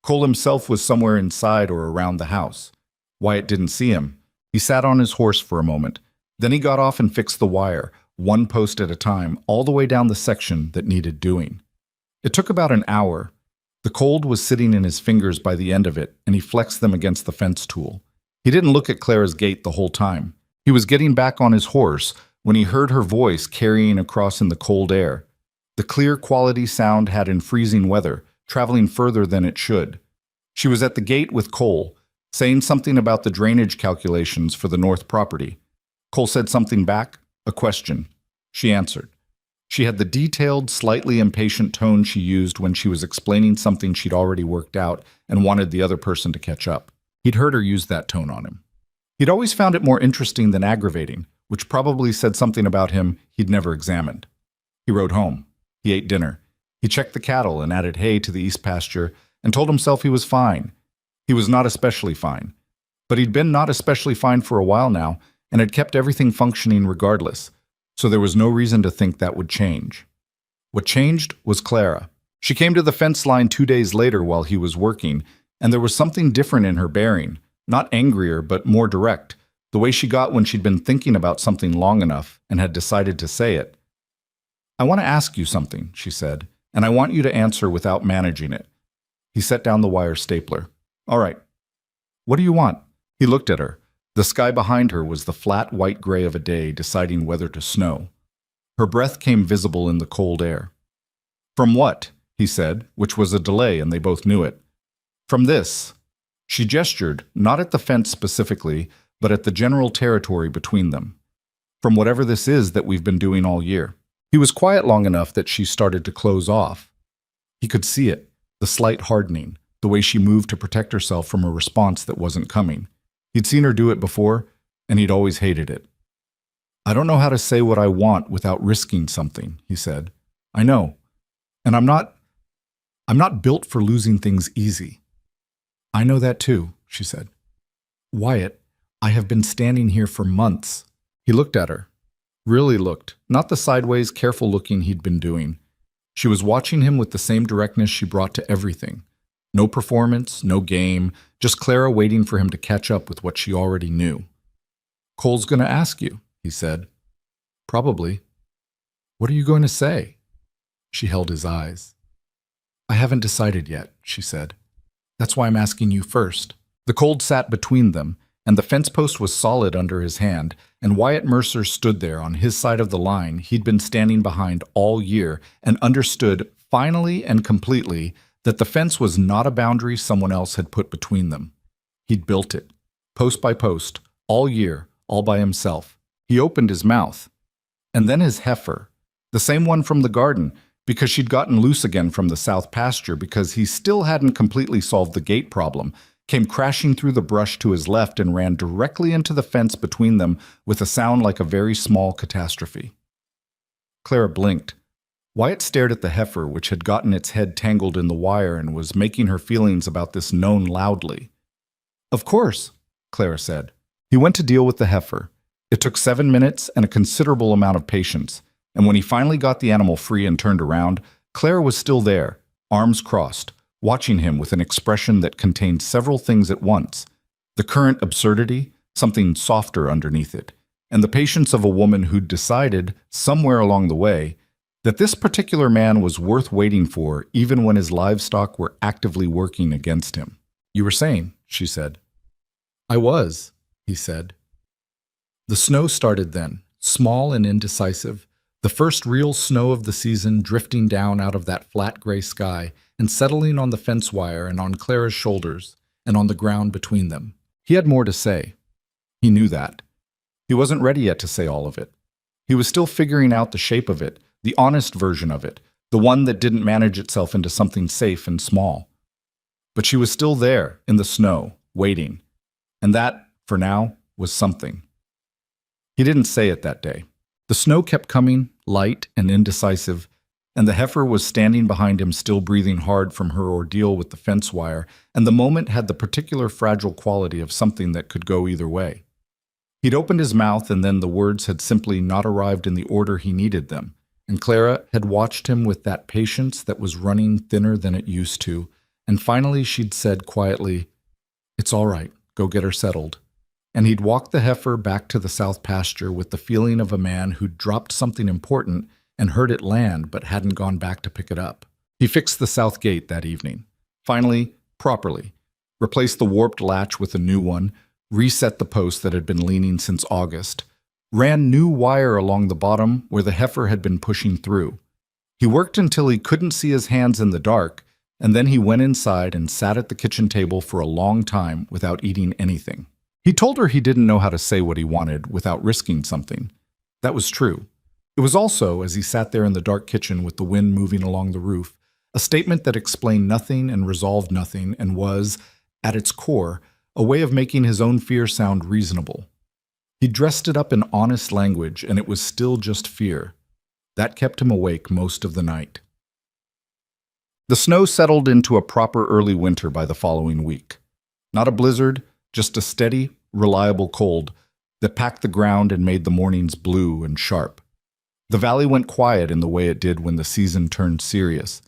Cole himself was somewhere inside or around the house. Wyatt didn't see him. He sat on his horse for a moment. Then he got off and fixed the wire, one post at a time, all the way down the section that needed doing. It took about an hour. The cold was sitting in his fingers by the end of it, and he flexed them against the fence tool. He didn't look at Clara's gate the whole time. He was getting back on his horse when he heard her voice carrying across in the cold air. The clear quality sound had in freezing weather, traveling further than it should. She was at the gate with Cole, saying something about the drainage calculations for the north property. Cole said something back, a question. She answered. She had the detailed, slightly impatient tone she used when she was explaining something she'd already worked out and wanted the other person to catch up. He'd heard her use that tone on him. He'd always found it more interesting than aggravating, which probably said something about him he'd never examined. He rode home. He ate dinner. He checked the cattle and added hay to the east pasture and told himself he was fine. He was not especially fine. But he'd been not especially fine for a while now and had kept everything functioning regardless, so there was no reason to think that would change. What changed was Clara. She came to the fence line 2 days later while he was working, and there was something different in her bearing, not angrier but more direct, the way she got when she'd been thinking about something long enough and had decided to say it. "I want to ask you something," she said, "and I want you to answer without managing it." He set down the wire stapler. "All right. What do you want?" He looked at her. The sky behind her was the flat white gray of a day deciding whether to snow. Her breath came visible in the cold air. "From what?" he said, which was a delay, and they both knew it. "From this." She gestured, not at the fence specifically, but at the general territory between them. "From whatever this is that we've been doing all year." He was quiet long enough that she started to close off. He could see it, the slight hardening, the way she moved to protect herself from a response that wasn't coming. He'd seen her do it before, and he'd always hated it. I don't know how to say what I want without risking something, he said. I know. And I'm not built for losing things easy. I know that too, she said. Wyatt, I have been standing here for months. He looked at her. Really looked, not the sideways, careful looking he'd been doing. She was watching him with the same directness she brought to everything. No performance, no game, just Clara waiting for him to catch up with what she already knew. Cole's going to ask you, he said. Probably. What are you going to say? She held his eyes. I haven't decided yet, she said. That's why I'm asking you first. The cold sat between them, and the fence post was solid under his hand, and Wyatt Mercer stood there on his side of the line he'd been standing behind all year and understood, finally and completely, that the fence was not a boundary someone else had put between them. He'd built it, post by post, all year, all by himself. He opened his mouth. And then his heifer, the same one from the garden, because she'd gotten loose again from the south pasture because he still hadn't completely solved the gate problem, came crashing through the brush to his left and ran directly into the fence between them with a sound like a very small catastrophe. Clara blinked. Wyatt stared at the heifer, which had gotten its head tangled in the wire and was making her feelings about this known loudly. Of course, Clara said. He went to deal with the heifer. It took 7 minutes and a considerable amount of patience, and when he finally got the animal free and turned around, Clara was still there, arms crossed, watching him with an expression that contained several things at once: the current absurdity, something softer underneath it, and the patience of a woman who'd decided, somewhere along the way, that this particular man was worth waiting for even when his livestock were actively working against him. You were saying, she said. I was, he said. The snow started then, small and indecisive, the first real snow of the season drifting down out of that flat gray sky and settling on the fence wire and on Clara's shoulders and on the ground between them. He had more to say. He knew that. He wasn't ready yet to say all of it. He was still figuring out the shape of it, the honest version of it, the one that didn't manage itself into something safe and small. But she was still there, in the snow, waiting. And that, for now, was something. He didn't say it that day. The snow kept coming, light and indecisive, and the heifer was standing behind him, still breathing hard from her ordeal with the fence wire, and the moment had the particular fragile quality of something that could go either way. He'd opened his mouth, and then the words had simply not arrived in the order he needed them, and Clara had watched him with that patience that was running thinner than it used to, and finally she'd said quietly, "It's all right, go get her settled." And he'd walked the heifer back to the south pasture with the feeling of a man who'd dropped something important and heard it land but hadn't gone back to pick it up. He fixed the south gate that evening. Finally, properly. Replaced the warped latch with a new one, reset the post that had been leaning since August, ran new wire along the bottom where the heifer had been pushing through. He worked until he couldn't see his hands in the dark, and then he went inside and sat at the kitchen table for a long time without eating anything. He told her he didn't know how to say what he wanted without risking something. That was true. It was also, as he sat there in the dark kitchen with the wind moving along the roof, a statement that explained nothing and resolved nothing and was, at its core, a way of making his own fear sound reasonable. He dressed it up in honest language, and it was still just fear. That kept him awake most of the night. The snow settled into a proper early winter by the following week. Not a blizzard, just a steady, reliable cold that packed the ground and made the mornings blue and sharp. The valley went quiet in the way it did when the season turned serious.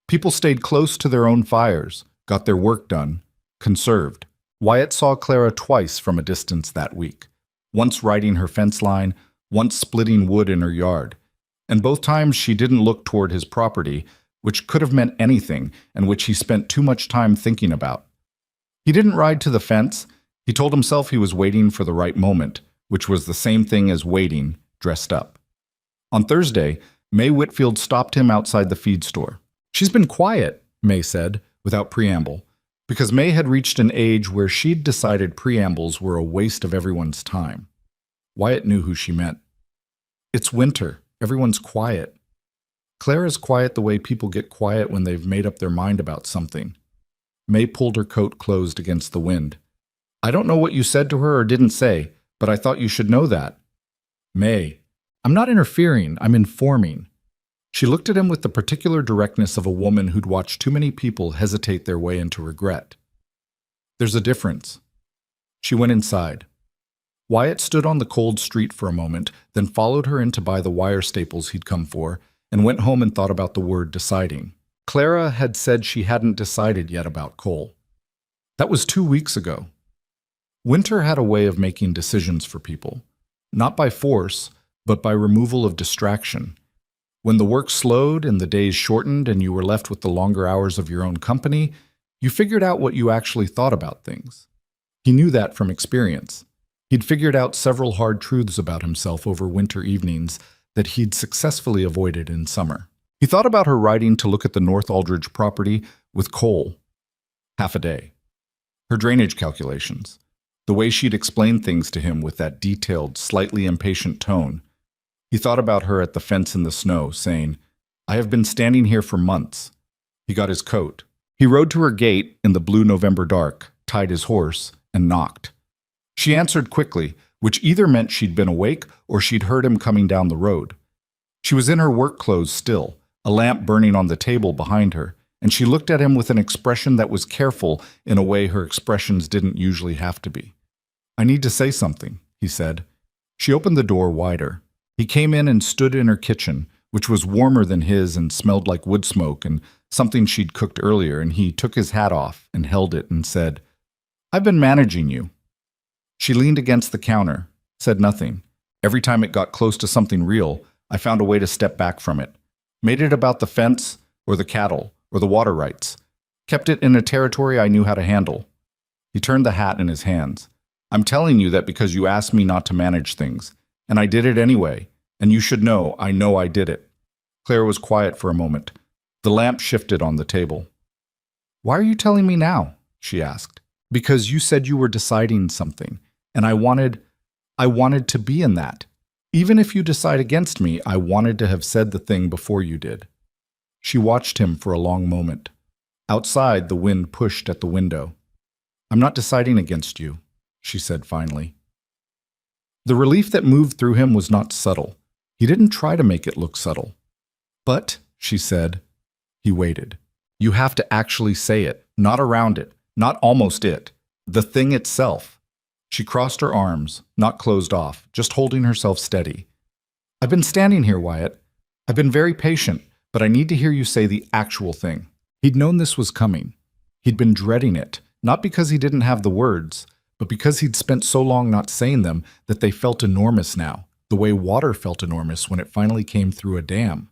People stayed close to their own fires, got their work done, conserved. Wyatt saw Clara twice from a distance that week, once riding her fence line, once splitting wood in her yard. And both times she didn't look toward his property, which could have meant anything and which he spent too much time thinking about. He didn't ride to the fence. He told himself he was waiting for the right moment, which was the same thing as waiting, dressed up. On Thursday, May Whitfield stopped him outside the feed store. She's been quiet, May said, without preamble, because May had reached an age where she'd decided preambles were a waste of everyone's time. Wyatt knew who she meant. It's winter. Everyone's quiet. Clara's quiet the way people get quiet when they've made up their mind about something. May pulled her coat closed against the wind. I don't know what you said to her or didn't say, but I thought you should know that. May, I'm not interfering, I'm informing. She looked at him with the particular directness of a woman who'd watched too many people hesitate their way into regret. There's a difference. She went inside. Wyatt stood on the cold street for a moment, then followed her in to buy the wire staples he'd come for, and went home and thought about the word deciding. Clara had said she hadn't decided yet about Cole. That was 2 weeks ago. Winter had a way of making decisions for people, not by force, but by removal of distraction. When the work slowed and the days shortened and you were left with the longer hours of your own company, you figured out what you actually thought about things. He knew that from experience. He'd figured out several hard truths about himself over winter evenings that he'd successfully avoided in summer. He thought about her riding to look at the North Aldridge property with Cole. Half a day. Her drainage calculations. The way she'd explained things to him with that detailed, slightly impatient tone. He thought about her at the fence in the snow, saying, "I have been standing here for months." He got his coat. He rode to her gate in the blue November dark, tied his horse, and knocked. She answered quickly, which either meant she'd been awake or she'd heard him coming down the road. She was in her work clothes still, a lamp burning on the table behind her, and she looked at him with an expression that was careful in a way her expressions didn't usually have to be. "I need to say something," he said. She opened the door wider. He came in and stood in her kitchen, which was warmer than his and smelled like wood smoke and something she'd cooked earlier, and he took his hat off and held it and said, "I've been managing you." She leaned against the counter, said nothing. Every time it got close to something real, I found a way to step back from it. Made it about the fence, or the cattle, or the water rights. Kept it in a territory I knew how to handle. He turned the hat in his hands. "I'm telling you that because you asked me not to manage things, and I did it anyway, and you should know I did it." Claire was quiet for a moment. The lamp shifted on the table. "Why are you telling me now?" she asked. "Because you said you were deciding something, and I wanted to be in that. Even if you decide against me, I wanted to have said the thing before you did." She watched him for a long moment. Outside, the wind pushed at the window. "I'm not deciding against you," she said finally. The relief that moved through him was not subtle. He didn't try to make it look subtle. "But," she said. He waited. "You have to actually say it, not around it, not almost it. The thing itself." She crossed her arms, not closed off, just holding herself steady. "I've been standing here, Wyatt. I've been very patient, but I need to hear you say the actual thing." He'd known this was coming. He'd been dreading it, not because he didn't have the words, but because he'd spent so long not saying them that they felt enormous now, the way water felt enormous when it finally came through a dam.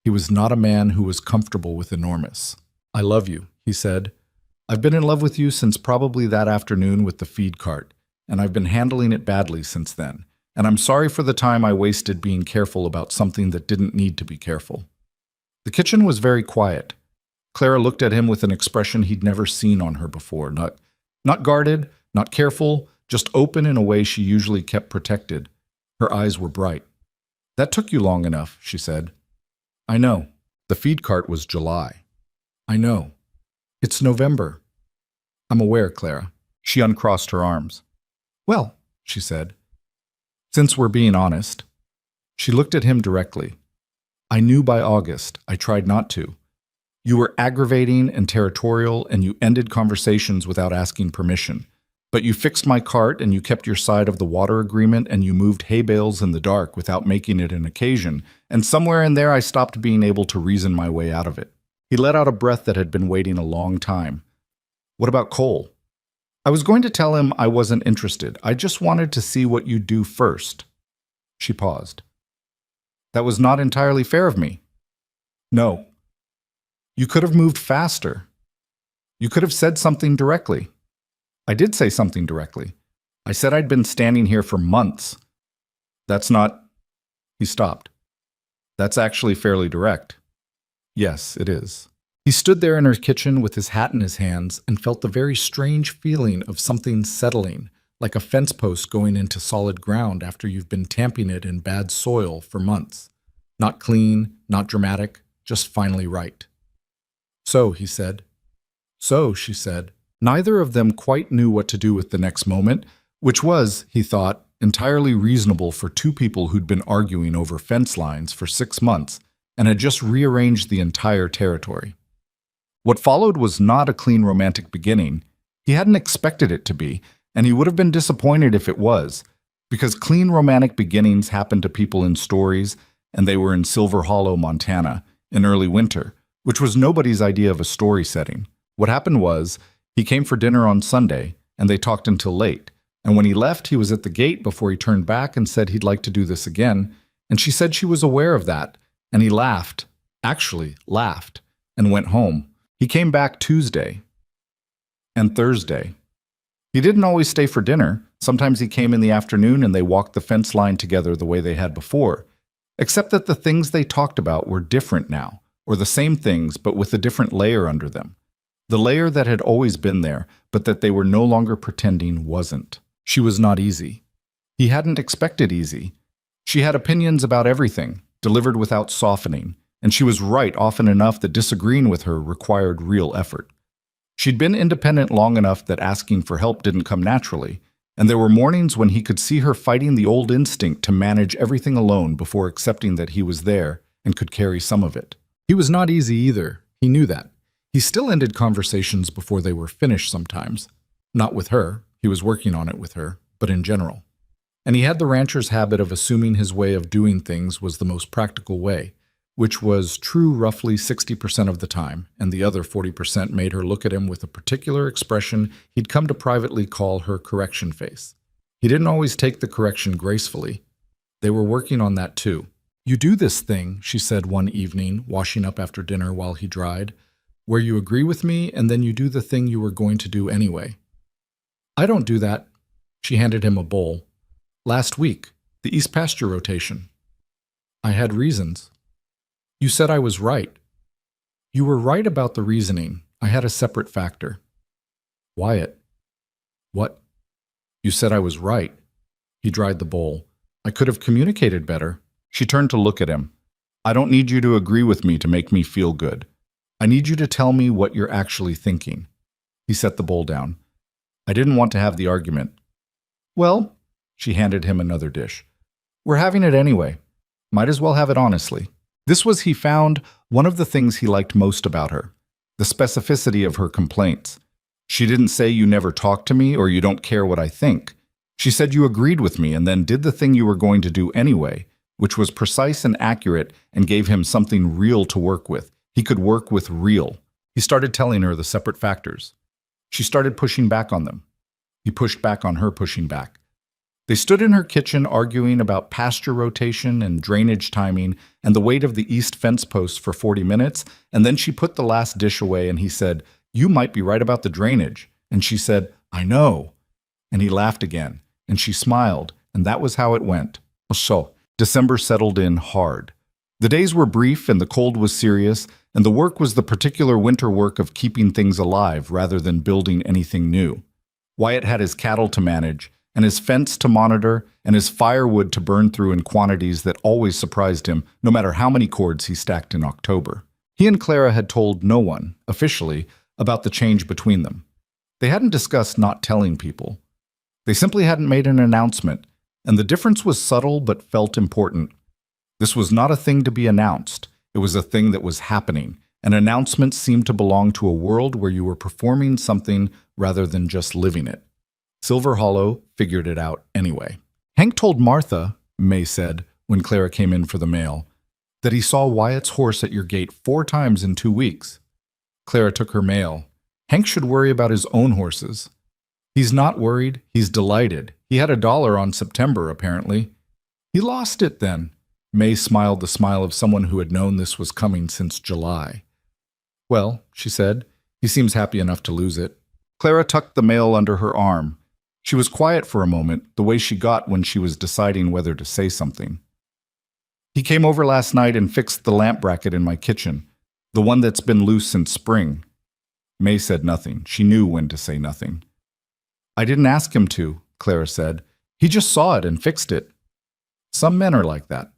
He was not a man who was comfortable with enormous. "I love you," he said. "I've been in love with you since probably that afternoon with the feed cart, and I've been handling it badly since then, and I'm sorry for the time I wasted being careful about something that didn't need to be careful." The kitchen was very quiet. Clara looked at him with an expression he'd never seen on her before, not guarded, not careful, just open in a way she usually kept protected. Her eyes were bright. "That took you long enough," she said. "I know. The feed cart was July." "I know. It's November." "I'm aware, Clara." She uncrossed her arms. "Well," she said, "since we're being honest." She looked at him directly. "I knew by August. I tried not to. You were aggravating and territorial, and you ended conversations without asking permission. But you fixed my cart, and you kept your side of the water agreement, and you moved hay bales in the dark without making it an occasion, and somewhere in there I stopped being able to reason my way out of it." He let out a breath that had been waiting a long time. "What about Cole?" "I was going to tell him I wasn't interested. I just wanted to see what you'd do first." She paused. "That was not entirely fair of me." "No. You could have moved faster. You could have said something directly." "I did say something directly. I said I'd been standing here for months." "That's not—" He stopped. "That's actually fairly direct." "Yes, it is." He stood there in her kitchen with his hat in his hands and felt the very strange feeling of something settling, like a fence post going into solid ground after you've been tamping it in bad soil for months. Not clean, not dramatic, just finally right. "So," he said. "So," she said. Neither of them quite knew what to do with the next moment, which was, he thought, entirely reasonable for two people who'd been arguing over fence lines for 6 months and had just rearranged the entire territory. What followed was not a clean romantic beginning. He hadn't expected it to be, and he would have been disappointed if it was, because clean romantic beginnings happen to people in stories, and they were in Silver Hollow, Montana, in early winter, which was nobody's idea of a story setting. What happened was, he came for dinner on Sunday, and they talked until late, and when he left, he was at the gate before he turned back and said he'd like to do this again, and she said she was aware of that, and he laughed, and went home. He came back Tuesday and Thursday. He didn't always stay for dinner. Sometimes he came in the afternoon and they walked the fence line together the way they had before, except that the things they talked about were different now, or the same things but with a different layer under them. The layer that had always been there, but that they were no longer pretending wasn't. She was not easy. He hadn't expected easy. She had opinions about everything, delivered without softening, and she was right often enough that disagreeing with her required real effort. She'd been independent long enough that asking for help didn't come naturally, and there were mornings when he could see her fighting the old instinct to manage everything alone before accepting that he was there and could carry some of it. He was not easy either. He knew that. He still ended conversations before they were finished sometimes. Not with her. He was working on it with her, but in general. And he had the rancher's habit of assuming his way of doing things was the most practical way, which was true roughly 60% of the time, and the other 40% made her look at him with a particular expression he'd come to privately call her correction face. He didn't always take the correction gracefully. They were working on that too. "You do this thing," she said one evening, washing up after dinner while he dried, "where you agree with me and then you do the thing you were going to do anyway." "I don't do that." She handed him a bowl. "Last week, the East Pasture rotation." "I had reasons." "You said I was right." "You were right about the reasoning. I had a separate factor." "Wyatt." "What?" "You said I was right." He dried the bowl. "I could have communicated better." She turned to look at him. "I don't need you to agree with me to make me feel good. I need you to tell me what you're actually thinking." He set the bowl down. "I didn't want to have the argument." "Well," she handed him another dish, "we're having it anyway. Might as well have it honestly." This was, he found, one of the things he liked most about her, the specificity of her complaints. She didn't say you never talk to me or you don't care what I think. She said you agreed with me and then did the thing you were going to do anyway, which was precise and accurate and gave him something real to work with. He could work with real. He started telling her the separate factors. She started pushing back on them. He pushed back on her pushing back. They stood in her kitchen arguing about pasture rotation and drainage timing and the weight of the east fence posts for 40 minutes, and then she put the last dish away and he said, "You might be right about the drainage." And she said, "I know." And he laughed again, and she smiled, and that was how it went. So, December settled in hard. The days were brief and the cold was serious, and the work was the particular winter work of keeping things alive rather than building anything new. Wyatt had his cattle to manage, and his fence to monitor, and his firewood to burn through in quantities that always surprised him, no matter how many cords he stacked in October. He and Clara had told no one, officially, about the change between them. They hadn't discussed not telling people. They simply hadn't made an announcement, and the difference was subtle but felt important. This was not a thing to be announced. It was a thing that was happening. An announcement seemed to belong to a world where you were performing something rather than just living it. Silver Hollow figured it out anyway. "Hank told Martha," May said, when Clara came in for the mail, "that he saw Wyatt's horse at your gate 4 times in 2 weeks. Clara took her mail. "Hank should worry about his own horses." "He's not worried. He's delighted. He had $1 on September, apparently." "He lost it, then." May smiled the smile of someone who had known this was coming since July. "Well," she said, "he seems happy enough to lose it." Clara tucked the mail under her arm. She was quiet for a moment, the way she got when she was deciding whether to say something. "He came over last night and fixed the lamp bracket in my kitchen, the one that's been loose since spring." May said nothing. She knew when to say nothing. "I didn't ask him to," Clara said. "He just saw it and fixed it. Some men are like that."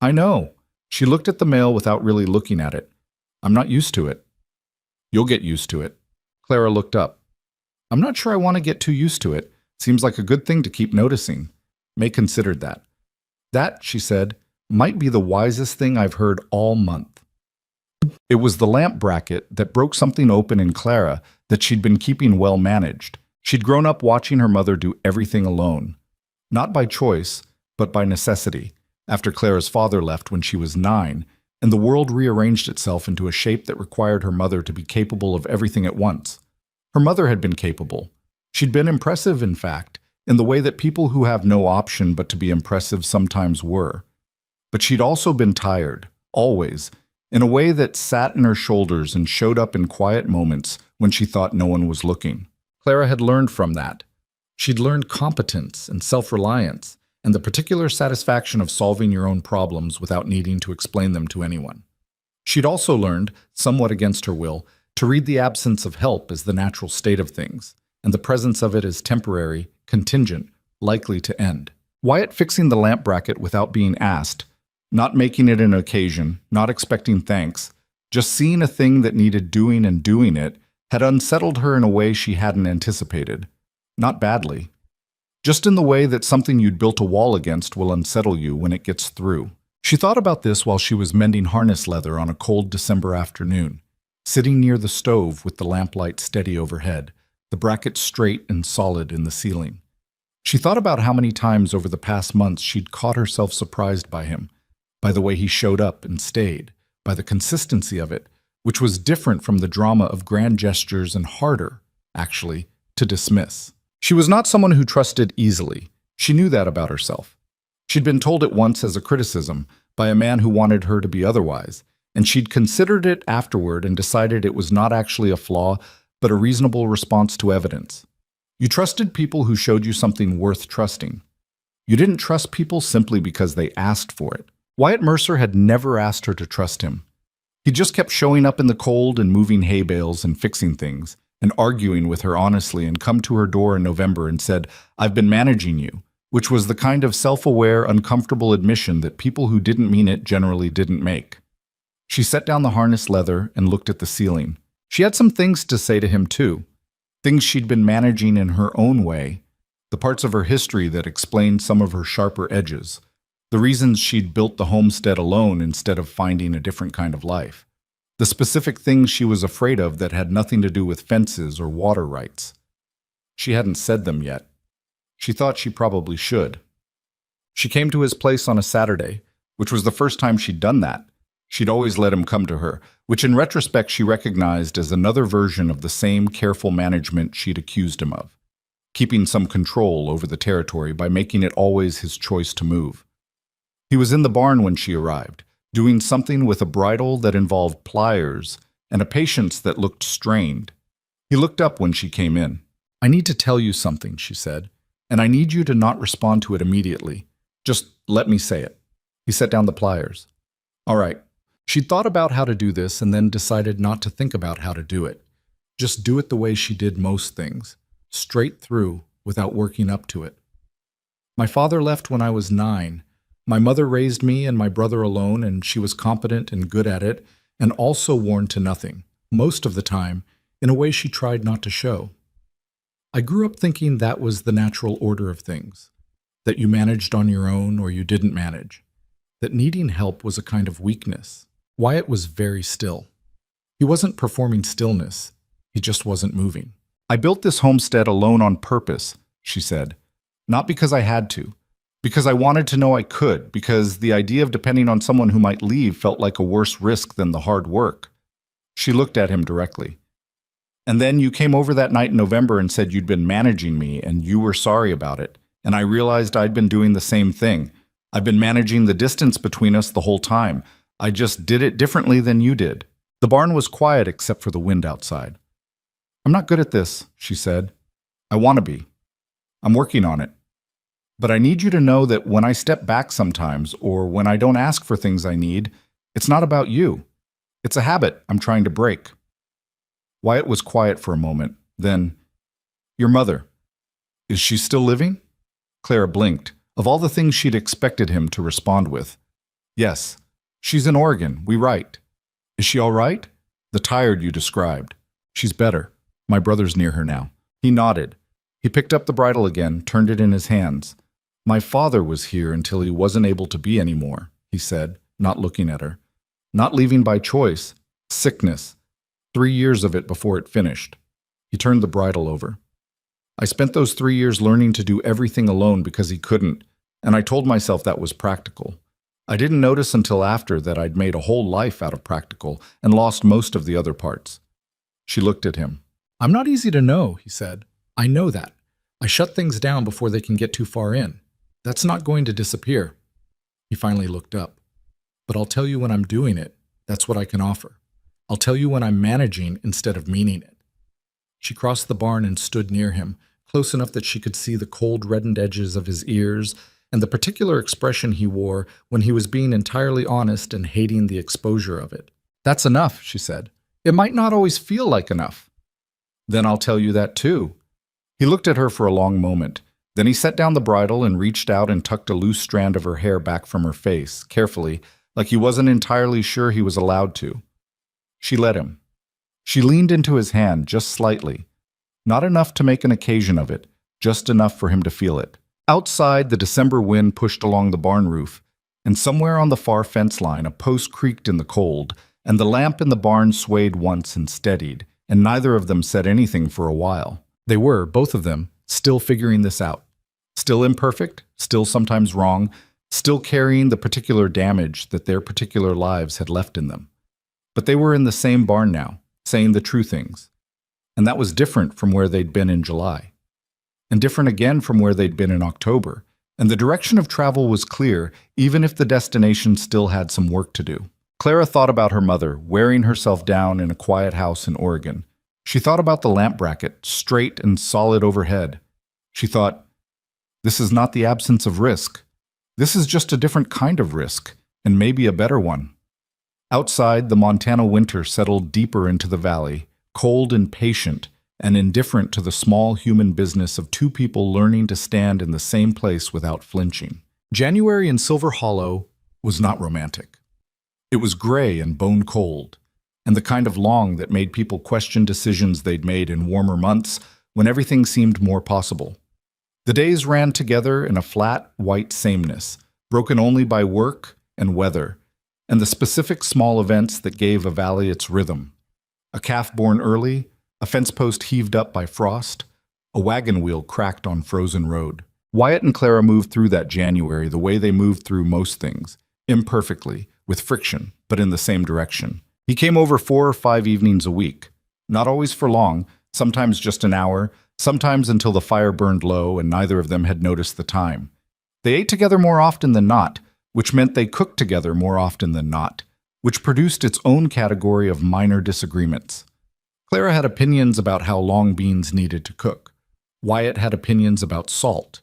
"I know." She looked at the mail without really looking at it. "I'm not used to it." "You'll get used to it." Clara looked up. "I'm not sure I want to get too used to it. Seems like a good thing to keep noticing." May considered that. That, she said, might be the wisest thing I've heard all month. It was the lamp bracket that broke something open in Clara that she'd been keeping well managed. She'd grown up watching her mother do everything alone. Not by choice, but by necessity, after Clara's father left when she was 9, and the world rearranged itself into a shape that required her mother to be capable of everything at once. Her mother had been capable. She'd been impressive, in fact, in the way that people who have no option but to be impressive sometimes were. But she'd also been tired, always, in a way that sat in her shoulders and showed up in quiet moments when she thought no one was looking. Clara had learned from that. She'd learned competence and self-reliance, and the particular satisfaction of solving your own problems without needing to explain them to anyone. She'd also learned, somewhat against her will, to read the absence of help as the natural state of things, and the presence of it as temporary, contingent, likely to end. Wyatt fixing the lamp bracket without being asked, not making it an occasion, not expecting thanks, just seeing a thing that needed doing and doing it, had unsettled her in a way she hadn't anticipated. Not badly. Just in the way that something you'd built a wall against will unsettle you when it gets through. She thought about this while she was mending harness leather on a cold December afternoon, sitting near the stove with the lamplight steady overhead, the bracket straight and solid in the ceiling. She thought about how many times over the past months she'd caught herself surprised by him, by the way he showed up and stayed, by the consistency of it, which was different from the drama of grand gestures and harder, actually, to dismiss. She was not someone who trusted easily. She knew that about herself. She'd been told it once as a criticism by a man who wanted her to be otherwise, and she'd considered it afterward and decided it was not actually a flaw, but a reasonable response to evidence. You trusted people who showed you something worth trusting. You didn't trust people simply because they asked for it. Wyatt Mercer had never asked her to trust him. He just kept showing up in the cold and moving hay bales and fixing things, and arguing with her honestly, and come to her door in November and said, "I've been managing you," which was the kind of self-aware, uncomfortable admission that people who didn't mean it generally didn't make. She set down the harness leather and looked at the ceiling. She had some things to say to him, too. Things she'd been managing in her own way, the parts of her history that explained some of her sharper edges, the reasons she'd built the homestead alone instead of finding a different kind of life, the specific things she was afraid of that had nothing to do with fences or water rights. She hadn't said them yet. She thought she probably should. She came to his place on a Saturday, which was the first time she'd done that. She'd always let him come to her, which in retrospect she recognized as another version of the same careful management she'd accused him of, keeping some control over the territory by making it always his choice to move. He was in the barn when she arrived, doing something with a bridle that involved pliers and a patience that looked strained. He looked up when she came in. "I need to tell you something," she said, "and I need you to not respond to it immediately. Just let me say it." He set down the pliers. All right. She'd thought about how to do this and then decided not to think about how to do it. Just do it the way she did most things, straight through, without working up to it. "My father left when I was 9. My mother raised me and my brother alone, and she was competent and good at it, and also worn to nothing, most of the time, in a way she tried not to show. I grew up thinking that was the natural order of things, that you managed on your own or you didn't manage, that needing help was a kind of weakness." Wyatt was very still. He wasn't performing stillness, he just wasn't moving. "I built this homestead alone on purpose," she said, "not because I had to. Because I wanted to know I could, because the idea of depending on someone who might leave felt like a worse risk than the hard work." She looked at him directly. "And then you came over that night in November and said you'd been managing me and you were sorry about it. And I realized I'd been doing the same thing. I've been managing the distance between us the whole time. I just did it differently than you did." The barn was quiet except for the wind outside. "I'm not good at this," she said. "I want to be. I'm working on it. But I need you to know that when I step back sometimes, or when I don't ask for things I need, it's not about you. It's a habit I'm trying to break." Wyatt was quiet for a moment. Then, "Your mother, is she still living?" Clara blinked. Of all the things she'd expected him to respond with. "Yes, she's in Oregon, we write." "Is she all right?" "The tired you described. She's better. My brother's near her now." He nodded. He picked up the bridle again, turned it in his hands. My father was here until he wasn't able to be anymore, he said, not looking at her. Not leaving by choice. Sickness. 3 years of it before it finished. He turned the bridle over. I spent those 3 years learning to do everything alone because he couldn't, and I told myself that was practical. I didn't notice until after that I'd made a whole life out of practical and lost most of the other parts. She looked at him. I'm not easy to know, he said. I know that. I shut things down before they can get too far in. That's not going to disappear. He finally looked up. But I'll tell you when I'm doing it. That's what I can offer. I'll tell you when I'm managing instead of meaning it. She crossed the barn and stood near him, close enough that she could see the cold reddened edges of his ears and the particular expression he wore when he was being entirely honest and hating the exposure of it. That's enough, she said. It might not always feel like enough. Then I'll tell you that too. He looked at her for a long moment. Then he set down the bridle and reached out and tucked a loose strand of her hair back from her face, carefully, like he wasn't entirely sure he was allowed to. She let him. She leaned into his hand just slightly. Not enough to make an occasion of it, just enough for him to feel it. Outside, the December wind pushed along the barn roof, and somewhere on the far fence line a post creaked in the cold, and the lamp in the barn swayed once and steadied, and neither of them said anything for a while. They were, both of them, still figuring this out. Still imperfect, still sometimes wrong, still carrying the particular damage that their particular lives had left in them. But they were in the same barn now, saying the true things. And that was different from where they'd been in July. And different again from where they'd been in October. And the direction of travel was clear, even if the destination still had some work to do. Clara thought about her mother, wearing herself down in a quiet house in Oregon. She thought about the lamp bracket, straight and solid overhead. She thought, this is not the absence of risk. This is just a different kind of risk, and maybe a better one. Outside, the Montana winter settled deeper into the valley, cold and patient, and indifferent to the small human business of two people learning to stand in the same place without flinching. January in Silver Hollow was not romantic. It was gray and bone cold, and the kind of long that made people question decisions they'd made in warmer months when everything seemed more possible. The days ran together in a flat, white sameness, broken only by work and weather, and the specific small events that gave a valley its rhythm. A calf born early, a fence post heaved up by frost, a wagon wheel cracked on frozen road. Wyatt and Clara moved through that January the way they moved through most things, imperfectly, with friction, but in the same direction. He came over 4 or 5 evenings a week, not always for long, sometimes just an hour, sometimes until the fire burned low and neither of them had noticed the time. They ate together more often than not, which meant they cooked together more often than not, which produced its own category of minor disagreements. Clara had opinions about how long beans needed to cook. Wyatt had opinions about salt.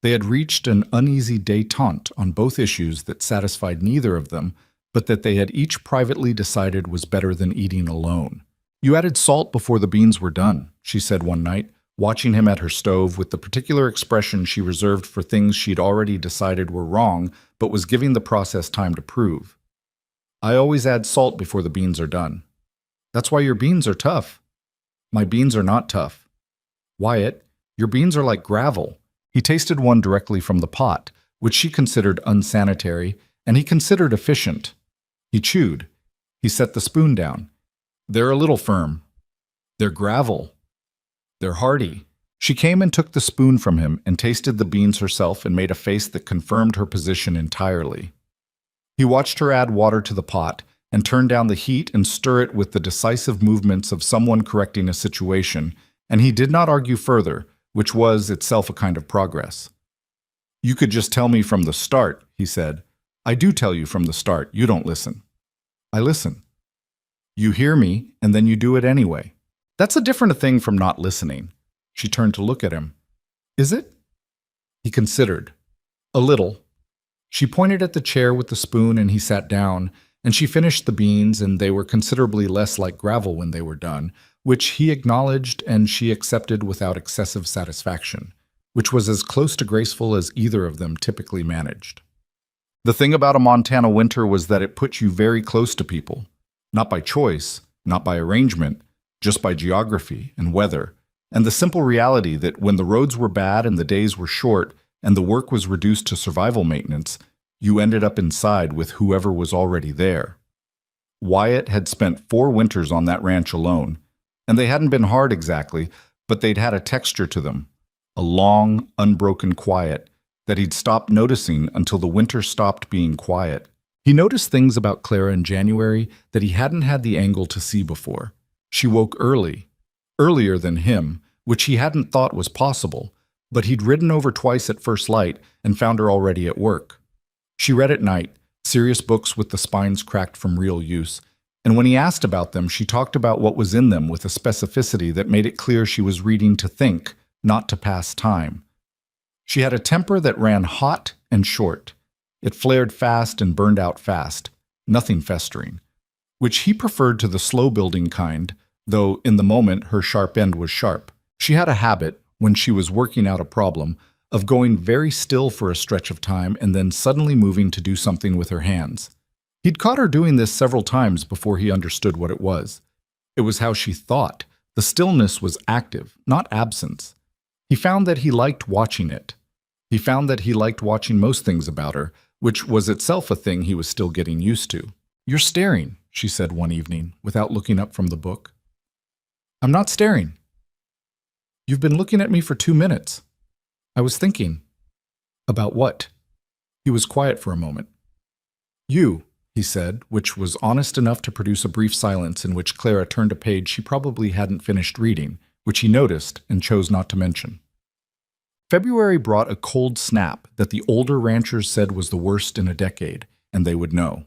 They had reached an uneasy détente on both issues that satisfied neither of them, but that they had each privately decided was better than eating alone. You added salt before the beans were done, she said one night, watching him at her stove with the particular expression she reserved for things she'd already decided were wrong, but was giving the process time to prove. I always add salt before the beans are done. That's why your beans are tough. My beans are not tough. Wyatt, your beans are like gravel. He tasted one directly from the pot, which she considered unsanitary, and he considered efficient. He chewed. He set the spoon down. They're a little firm. They're gravel. They're hearty. She came and took the spoon from him and tasted the beans herself and made a face that confirmed her position entirely. He watched her add water to the pot and turn down the heat and stir it with the decisive movements of someone correcting a situation, and he did not argue further, which was itself a kind of progress. You could just tell me from the start, he said. I do tell you from the start. You don't listen. I listen. You hear me, and then you do it anyway. That's a different thing from not listening. She turned to look at him. Is it? He considered. A little. She pointed at the chair with the spoon and he sat down, and she finished the beans, and they were considerably less like gravel when they were done, which he acknowledged and she accepted without excessive satisfaction, which was as close to graceful as either of them typically managed. The thing about a Montana winter was that it put you very close to people, not by choice, not by arrangement, just by geography and weather, and the simple reality that when the roads were bad and the days were short, and the work was reduced to survival maintenance, you ended up inside with whoever was already there. Wyatt had spent 4 winters on that ranch alone, and they hadn't been hard exactly, but they'd had a texture to them, a long, unbroken quiet that he'd stopped noticing until the winter stopped being quiet. He noticed things about Clara in January that he hadn't had the angle to see before. She woke early, earlier than him, which he hadn't thought was possible, but he'd ridden over twice at first light and found her already at work. She read at night, serious books with the spines cracked from real use, and when he asked about them, she talked about what was in them with a specificity that made it clear she was reading to think, not to pass time. She had a temper that ran hot and short. It flared fast and burned out fast, nothing festering, which he preferred to the slow-building kind, though in the moment her sharp end was sharp. She had a habit, when she was working out a problem, of going very still for a stretch of time and then suddenly moving to do something with her hands. He'd caught her doing this several times before he understood what it was. It was how she thought. The stillness was active, not absence. He found that he liked watching it. He found that he liked watching most things about her, which was itself a thing he was still getting used to. "You're staring," she said one evening, without looking up from the book. "I'm not staring. You've been looking at me for 2 minutes. I was thinking." "About what?" He was quiet for a moment. "You," he said, which was honest enough to produce a brief silence in which Clara turned a page she probably hadn't finished reading, which he noticed and chose not to mention. February brought a cold snap that the older ranchers said was the worst in a decade, and they would know.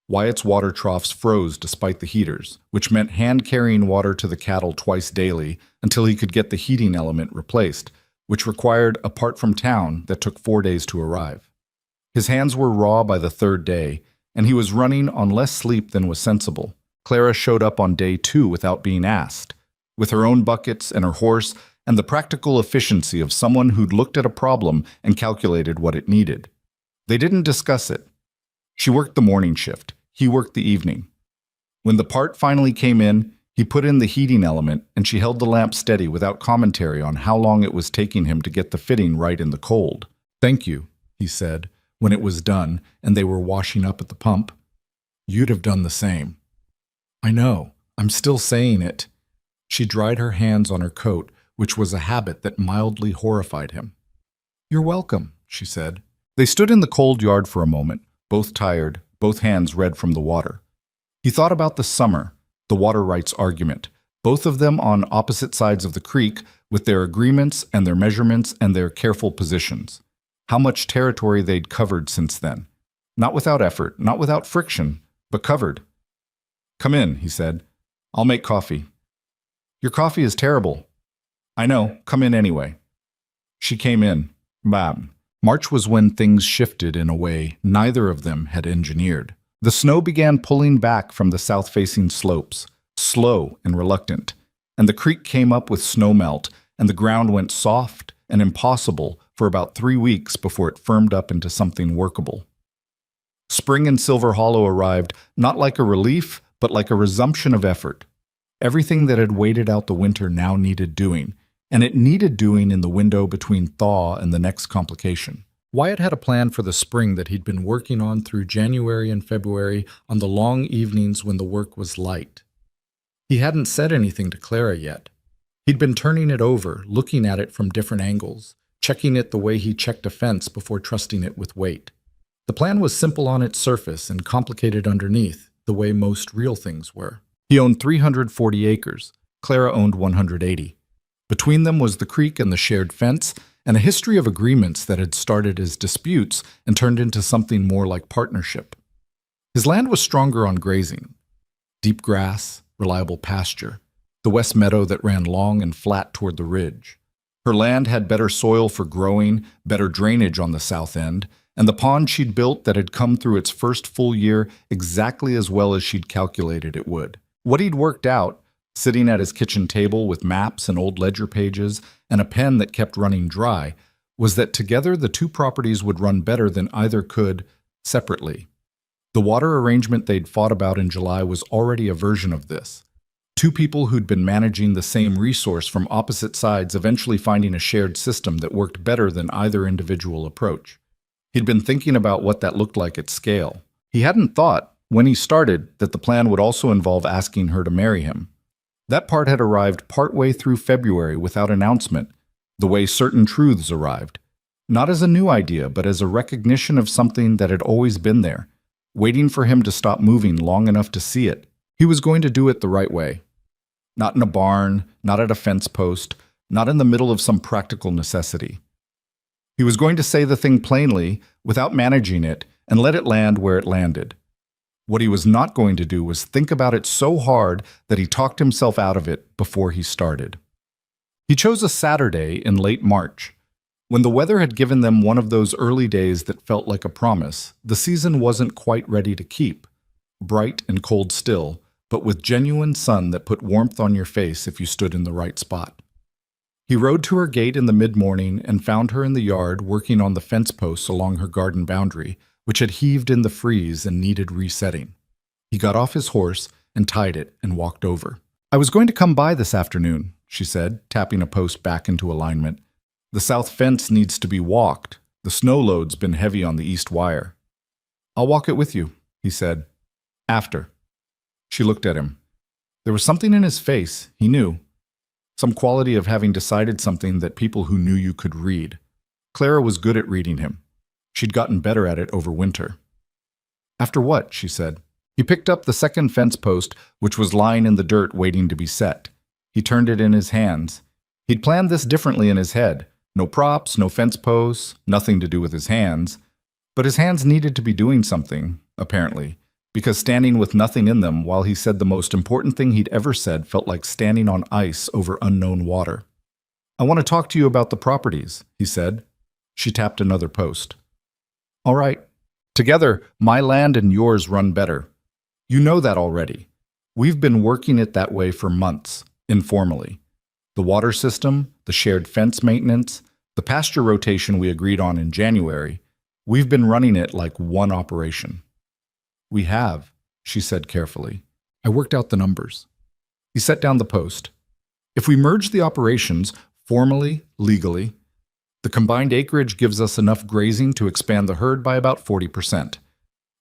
Wyatt's water troughs froze despite the heaters, which meant hand-carrying water to the cattle twice daily until he could get the heating element replaced, which required a part from town that took 4 days to arrive. His hands were raw by the 3rd day, and he was running on less sleep than was sensible. Clara showed up on day 2 without being asked, with her own buckets and her horse and the practical efficiency of someone who'd looked at a problem and calculated what it needed. They didn't discuss it. She worked the morning shift. He worked the evening. When the part finally came in, he put in the heating element and she held the lamp steady without commentary on how long it was taking him to get the fitting right in the cold. "Thank you," he said, when it was done and they were washing up at the pump. "You'd have done the same." "I know. I'm still saying it." She dried her hands on her coat, which was a habit that mildly horrified him. "You're welcome," she said. They stood in the cold yard for a moment, both tired, both hands red from the water. He thought about the summer, the water rights argument, both of them on opposite sides of the creek with their agreements and their measurements and their careful positions. How much territory they'd covered since then. Not without effort, not without friction, but covered. "Come in," he said. "I'll make coffee." "Your coffee is terrible." "I know. Come in anyway." She came in. Bam. March was when things shifted in a way neither of them had engineered. The snow began pulling back from the south-facing slopes, slow and reluctant, and the creek came up with snowmelt, and the ground went soft and impossible for about 3 weeks before it firmed up into something workable. Spring in Silver Hollow arrived not like a relief, but like a resumption of effort. Everything that had waited out the winter now needed doing, and it needed doing in the window between thaw and the next complication. Wyatt had a plan for the spring that he'd been working on through January and February on the long evenings when the work was light. He hadn't said anything to Clara yet. He'd been turning it over, looking at it from different angles, checking it the way he checked a fence before trusting it with weight. The plan was simple on its surface and complicated underneath, the way most real things were. He owned 340 acres. Clara owned 180. Between them was the creek and the shared fence, and a history of agreements that had started as disputes and turned into something more like partnership. His land was stronger on grazing. Deep grass, reliable pasture, the west meadow that ran long and flat toward the ridge. Her land had better soil for growing, better drainage on the south end, and the pond she'd built that had come through its first full year exactly as well as she'd calculated it would. What he'd worked out, sitting at his kitchen table with maps and old ledger pages and a pen that kept running dry, was that together the two properties would run better than either could separately. The water arrangement they'd fought about in July was already a version of this. Two people who'd been managing the same resource from opposite sides eventually finding a shared system that worked better than either individual approach. He'd been thinking about what that looked like at scale. He hadn't thought, when he started, that the plan would also involve asking her to marry him. That part had arrived partway through February without announcement, the way certain truths arrived. Not as a new idea, but as a recognition of something that had always been there, waiting for him to stop moving long enough to see it. He was going to do it the right way. Not in a barn, not at a fence post, not in the middle of some practical necessity. He was going to say the thing plainly, without managing it, and let it land where it landed. What he was not going to do was think about it so hard that he talked himself out of it before he started. He chose a Saturday in late March. When the weather had given them one of those early days that felt like a promise, the season wasn't quite ready to keep. Bright and cold still, but with genuine sun that put warmth on your face if you stood in the right spot. He rode to her gate in the mid-morning and found her in the yard working on the fence posts along her garden boundary, which had heaved in the freeze and needed resetting. He got off his horse and tied it and walked over. "I was going to come by this afternoon," she said, tapping a post back into alignment. "The south fence needs to be walked. The snow load's been heavy on the east wire." "I'll walk it with you," he said. "After." She looked at him. There was something in his face, he knew. Some quality of having decided something that people who knew you could read. Clara was good at reading him. She'd gotten better at it over winter. "After what?" she said. He picked up the second fence post, which was lying in the dirt waiting to be set. He turned it in his hands. He'd planned this differently in his head. No props, no fence posts, nothing to do with his hands. But his hands needed to be doing something, apparently, because standing with nothing in them while he said the most important thing he'd ever said felt like standing on ice over unknown water. "I want to talk to you about the properties," he said. She tapped another post. "All right. Together, my land and yours run better. You know that already. We've been working it that way for months, informally. The water system, the shared fence maintenance, the pasture rotation we agreed on in January, we've been running it like one operation." "We have," she said carefully. "I worked out the numbers." He set down the post. "If we merge the operations, formally, legally, the combined acreage gives us enough grazing to expand the herd by about 40%.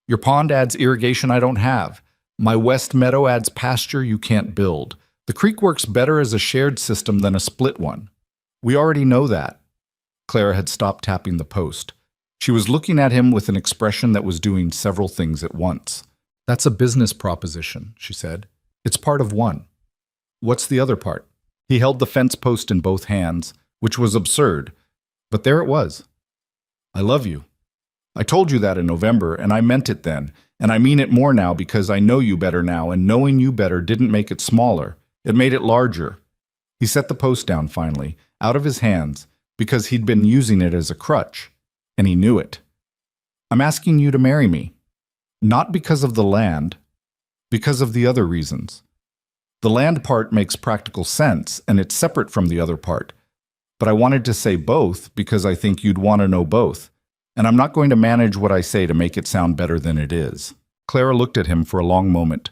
Your pond adds irrigation I don't have. My west meadow adds pasture you can't build. The creek works better as a shared system than a split one. We already know that." Clara had stopped tapping the post. She was looking at him with an expression that was doing several things at once. "That's a business proposition," she said. "It's part of one." "What's the other part?" He held the fence post in both hands, which was absurd, but there it was. "I love you. I told you that in November, and I meant it then, and I mean it more now because I know you better now, and knowing you better didn't make it smaller. It made it larger." He set the post down finally, out of his hands, because he'd been using it as a crutch. And he knew it. "I'm asking you to marry me. Not because of the land, because of the other reasons. The land part makes practical sense, and it's separate from the other part. But I wanted to say both because I think you'd want to know both. And I'm not going to manage what I say to make it sound better than it is." Clara looked at him for a long moment.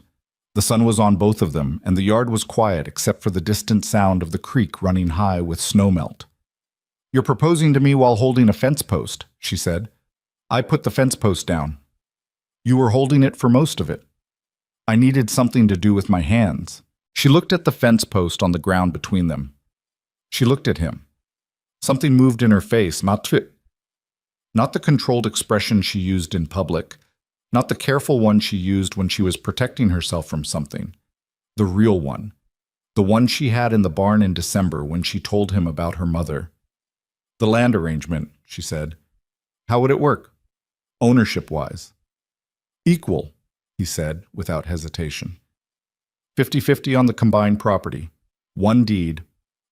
The sun was on both of them, and the yard was quiet except for the distant sound of the creek running high with snowmelt. "You're proposing to me while holding a fence post," she said. "I put the fence post down. You were holding it for most of it. I needed something to do with my hands." She looked at the fence post on the ground between them. She looked at him. Something moved in her face, not the controlled expression she used in public, not the careful one she used when she was protecting herself from something. The real one. The one she had in the barn in December when she told him about her mother. "The land arrangement," she said. "How would it work? Ownership-wise?" "Equal," he said without hesitation. 50-50 on the combined property. One deed,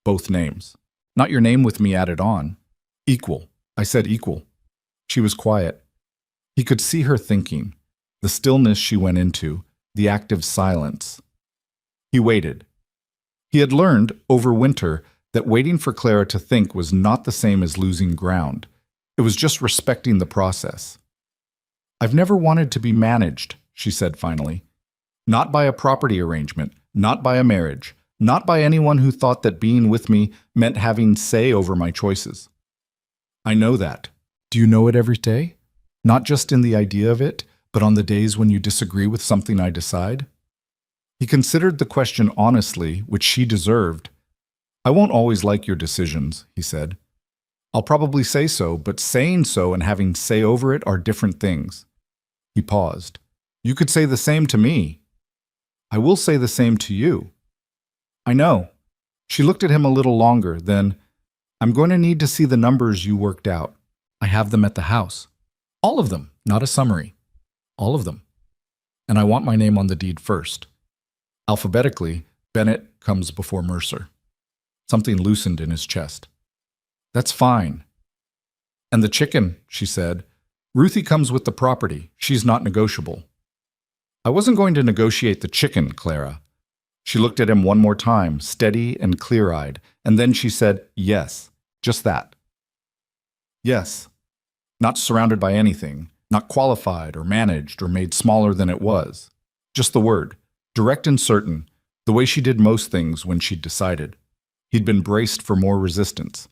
both names. Not your name with me added on. Equal. I said equal. She was quiet. He could see her thinking, the stillness she went into, the active silence. He waited. He had learned, over winter, that waiting for Clara to think was not the same as losing ground. It was just respecting the process. "I've never wanted to be managed," she said finally. Not by a property arrangement, not by a marriage, not by anyone who thought that being with me meant having say over my choices. I know that. Do you know it every day? Not just in the idea of it, but on the days when you disagree with something I decide? He considered the question honestly, which she deserved. I won't always like your decisions, he said. I'll probably say so, but saying so and having say over it are different things. He paused. You could say the same to me. I will say the same to you. I know. She looked at him a little longer, then, I'm going to need to see the numbers you worked out. I have them at the house. All of them, not a summary. All of them. And I want my name on the deed first. Alphabetically, Bennett comes before Mercer. Something loosened in his chest. That's fine. And the chicken, she said. Ruthie comes with the property. She's not negotiable. I wasn't going to negotiate the chicken, Clara. She looked at him one more time, steady and clear-eyed, and then she said, yes, just that. Yes. Not surrounded by anything, not qualified or managed or made smaller than it was. Just the word, direct and certain, the way she did most things when she'd decided. He'd been braced for more resistance.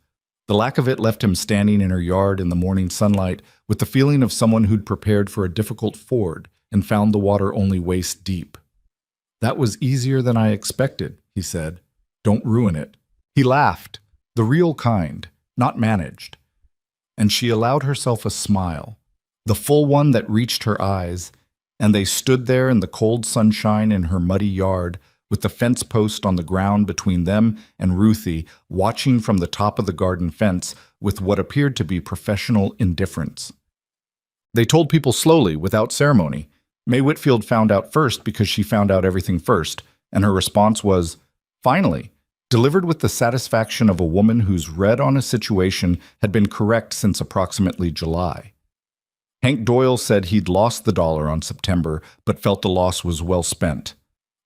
The lack of it left him standing in her yard in the morning sunlight with the feeling of someone who'd prepared for a difficult ford and found the water only waist deep. That was easier than I expected, he said. Don't ruin it. He laughed, the real kind, not managed. And she allowed herself a smile, the full one that reached her eyes, and they stood there in the cold sunshine in her muddy yard, with the fence post on the ground between them and Ruthie, watching from the top of the garden fence with what appeared to be professional indifference. They told people slowly, without ceremony. May Whitfield found out first because she found out everything first, and her response was, finally, delivered with the satisfaction of a woman whose read on a situation had been correct since approximately July. Hank Doyle said he'd lost the dollar on September, but felt the loss was well spent.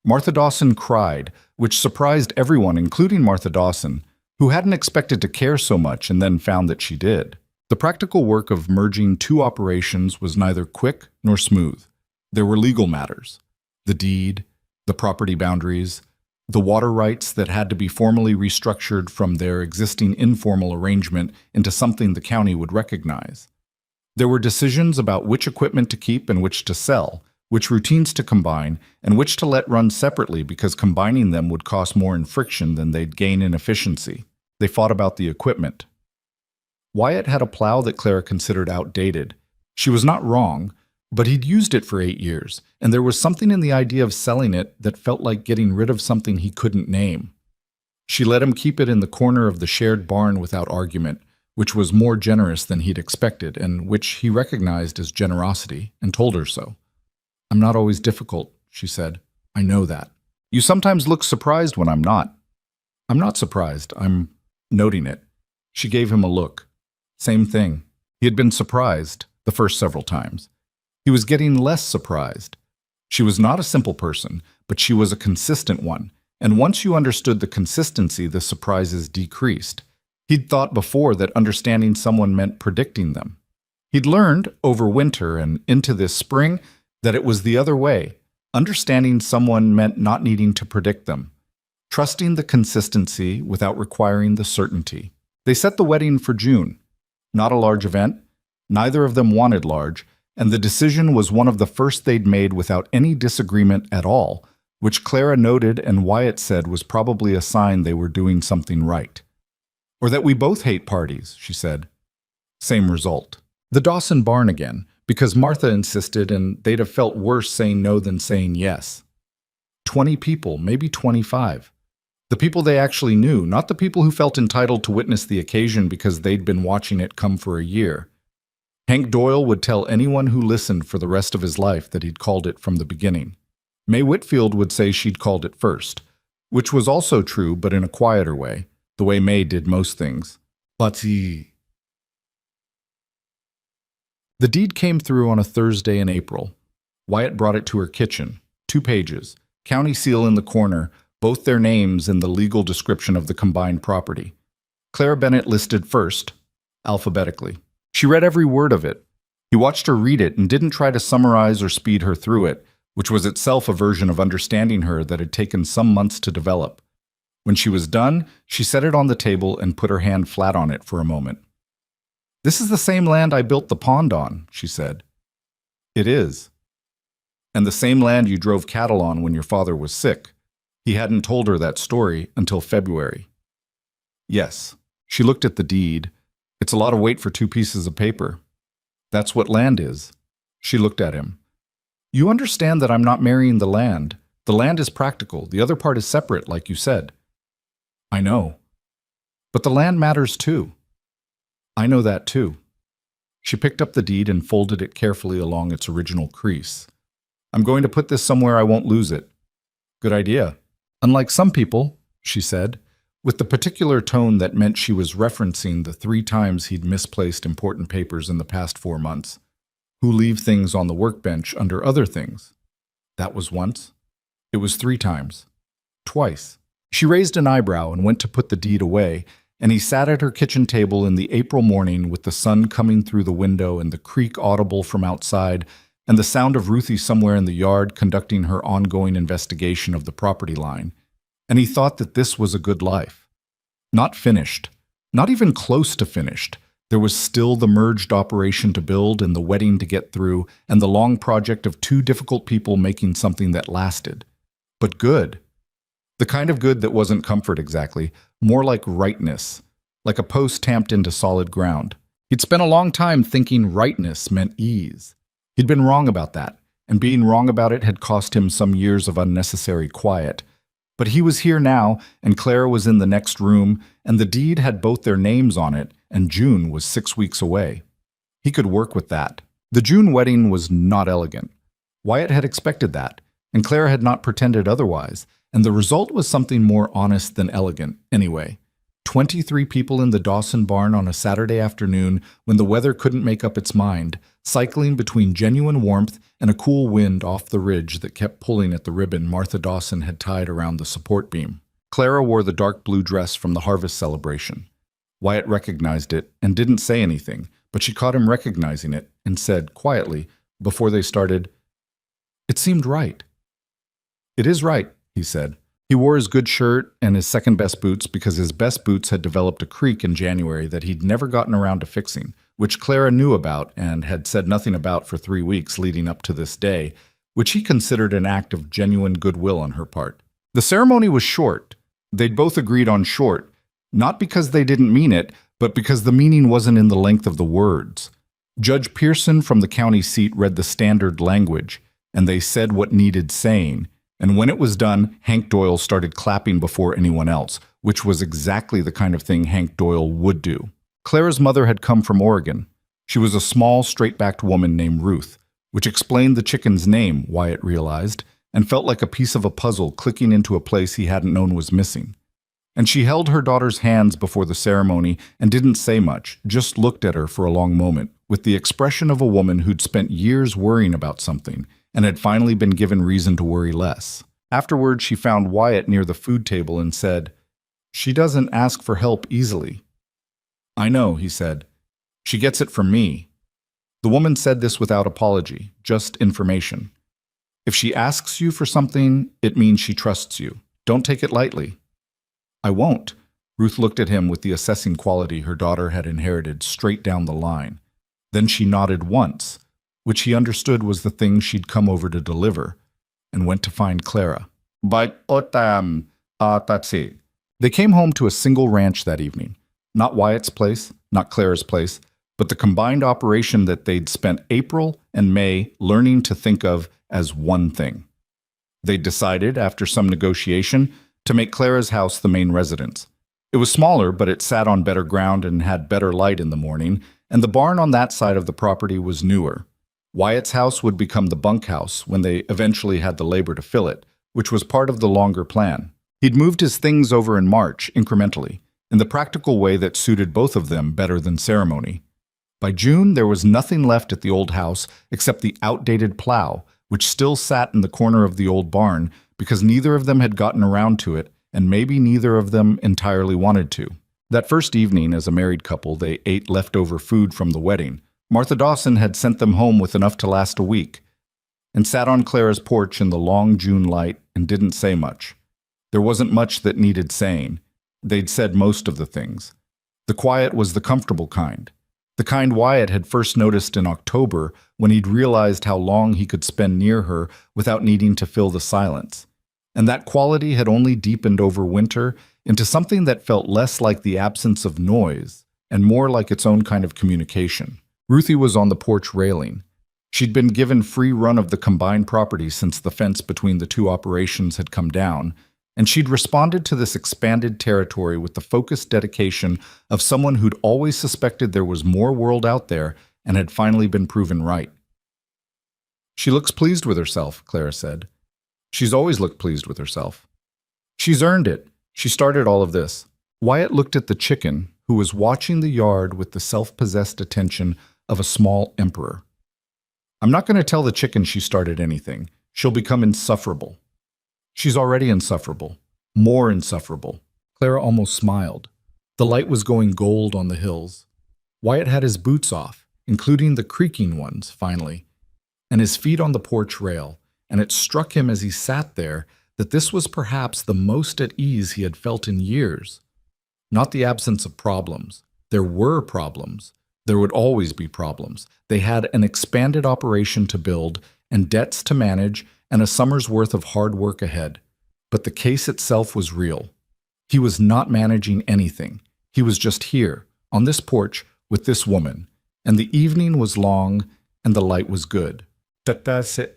Martha Dawson cried, which surprised everyone, including Martha Dawson, who hadn't expected to care so much and then found that she did. The practical work of merging two operations was neither quick nor smooth. There were legal matters, the deed, the property boundaries, the water rights that had to be formally restructured from their existing informal arrangement into something the county would recognize. There were decisions about which equipment to keep and which to sell, which routines to combine, and which to let run separately because combining them would cost more in friction than they'd gain in efficiency. They fought about the equipment. Wyatt had a plow that Clara considered outdated. She was not wrong, but he'd used it for 8 years, and there was something in the idea of selling it that felt like getting rid of something he couldn't name. She let him keep it in the corner of the shared barn without argument, which was more generous than he'd expected, and which he recognized as generosity, and told her so. I'm not always difficult, she said. I know that. You sometimes look surprised when I'm not. I'm not surprised. I'm noting it. She gave him a look. Same thing. He had been surprised the first several times. He was getting less surprised. She was not a simple person, but she was a consistent one, and once you understood the consistency, the surprises decreased. He'd thought before that understanding someone meant predicting them. He'd learned, over winter and into this spring, that it was the other way. Understanding someone meant not needing to predict them, trusting the consistency without requiring the certainty. They set the wedding for June. Not a large event. Neither of them wanted large, and the decision was one of the first they'd made without any disagreement at all, which Clara noted and Wyatt said was probably a sign they were doing something right. Or that we both hate parties, she said. Same result. The Dawson barn again, because Martha insisted and they'd have felt worse saying no than saying yes. 20 people, maybe 25. The people they actually knew, not the people who felt entitled to witness the occasion because they'd been watching it come for a year. Hank Doyle would tell anyone who listened for the rest of his life that he'd called it from the beginning. May Whitfield would say she'd called it first, which was also true but in a quieter way, the way May did most things. But the deed came through on a Thursday in April. Wyatt brought it to her kitchen, 2 pages, county seal in the corner, both their names in the legal description of the combined property. Clara Bennett listed first, alphabetically. She read every word of it. He watched her read it and didn't try to summarize or speed her through it, which was itself a version of understanding her that had taken some months to develop. When she was done, she set it on the table and put her hand flat on it for a moment. "This is the same land I built the pond on," she said. "It is." "And the same land you drove cattle on when your father was sick." He hadn't told her that story until February. "Yes." She looked at the deed. "It's a lot of weight for 2 pieces of paper." "That's what land is." She looked at him. "You understand that I'm not marrying the land. The land is practical. The other part is separate, like you said." "I know." "But the land matters too." "I know that too." She picked up the deed and folded it carefully along its original crease. "I'm going to put this somewhere I won't lose it." "Good idea." "Unlike some people," she said, with the particular tone that meant she was referencing the 3 times he'd misplaced important papers in the past 4 months, "who leave things on the workbench under other things." That was once. It was 3 times. Twice. She raised an eyebrow and went to put the deed away, and he sat at her kitchen table in the April morning with the sun coming through the window and the creak audible from outside, and the sound of Ruthie somewhere in the yard conducting her ongoing investigation of the property line. And he thought that this was a good life. Not finished. Not even close to finished. There was still the merged operation to build and the wedding to get through, and the long project of 2 difficult people making something that lasted. But good. The kind of good that wasn't comfort exactly, more like rightness, like a post tamped into solid ground. He'd spent a long time thinking rightness meant ease. He'd been wrong about that, and being wrong about it had cost him some years of unnecessary quiet. But he was here now, and Clara was in the next room, and the deed had both their names on it, and June was 6 weeks away. He could work with that. The June wedding was not elegant. Wyatt had expected that, and Clara had not pretended otherwise, and the result was something more honest than elegant, anyway. 23 people in the Dawson barn on a Saturday afternoon when the weather couldn't make up its mind, cycling between genuine warmth and a cool wind off the ridge that kept pulling at the ribbon Martha Dawson had tied around the support beam. Clara wore the dark blue dress from the harvest celebration. Wyatt recognized it and didn't say anything, but she caught him recognizing it and said quietly, before they started, "It seemed right." "It is right," he said. He wore his good shirt and his second-best boots because his best boots had developed a creak in January that he'd never gotten around to fixing, which Clara knew about and had said nothing about for 3 weeks leading up to this day, which he considered an act of genuine goodwill on her part. The ceremony was short. They'd both agreed on short, not because they didn't mean it, but because the meaning wasn't in the length of the words. Judge Pearson from the county seat read the standard language, and they said what needed saying. And when it was done, Hank Doyle started clapping before anyone else, which was exactly the kind of thing Hank Doyle would do. Clara's mother had come from Oregon. She was a small, straight-backed woman named Ruth, which explained the chicken's name, Wyatt realized, and felt like a piece of a puzzle clicking into a place he hadn't known was missing. And she held her daughter's hands before the ceremony and didn't say much, just looked at her for a long moment, with the expression of a woman who'd spent years worrying about something, and had finally been given reason to worry less. Afterward, she found Wyatt near the food table and said, "She doesn't ask for help easily." "I know," he said. "She gets it from me." The woman said this without apology, just information. "If she asks you for something, it means she trusts you. Don't take it lightly." "I won't." Ruth looked at him with the assessing quality her daughter had inherited straight down the line. Then she nodded once, which he understood was the thing she'd come over to deliver, and went to find Clara. That's it. They came home to a single ranch that evening. Not Wyatt's place, not Clara's place, but the combined operation that they'd spent April and May learning to think of as one thing. They'd decided, after some negotiation, to make Clara's house the main residence. It was smaller, but it sat on better ground and had better light in the morning, and the barn on that side of the property was newer. Wyatt's house would become the bunkhouse when they eventually had the labor to fill it, which was part of the longer plan. He'd moved his things over in March, incrementally, in the practical way that suited both of them better than ceremony. By June, there was nothing left at the old house except the outdated plow, which still sat in the corner of the old barn because neither of them had gotten around to it, and maybe neither of them entirely wanted to. That first evening, as a married couple, they ate leftover food from the wedding. Martha Dawson had sent them home with enough to last a week. and sat on Clara's porch in the long June light and didn't say much. There wasn't much that needed saying. They'd said most of the things. The quiet was the comfortable kind. The kind Wyatt had first noticed in October when he'd realized how long he could spend near her without needing to fill the silence. And that quality had only deepened over winter into something that felt less like the absence of noise and more like its own kind of communication. Ruthie was on the porch railing. She'd been given free run of the combined property since the fence between the two operations had come down, and she'd responded to this expanded territory with the focused dedication of someone who'd always suspected there was more world out there and had finally been proven right. "She looks pleased with herself," Clara said. "She's always looked pleased with herself. She's earned it. She started all of this." Wyatt looked at the chicken, who was watching the yard with the self-possessed attention of a small emperor. "I'm not going to tell the chicken she started anything. She'll become insufferable." "She's already insufferable. More insufferable." Clara almost smiled. The light was going gold on the hills. Wyatt had his boots off, including the creaking ones, finally, and his feet on the porch rail, and it struck him as he sat there that this was perhaps the most at ease he had felt in years. Not the absence of problems. There were problems. There would always be problems. They had an expanded operation to build, and debts to manage, and a summer's worth of hard work ahead. But the case itself was real. He was not managing anything. He was just here, on this porch, with this woman, and the evening was long, and the light was good. The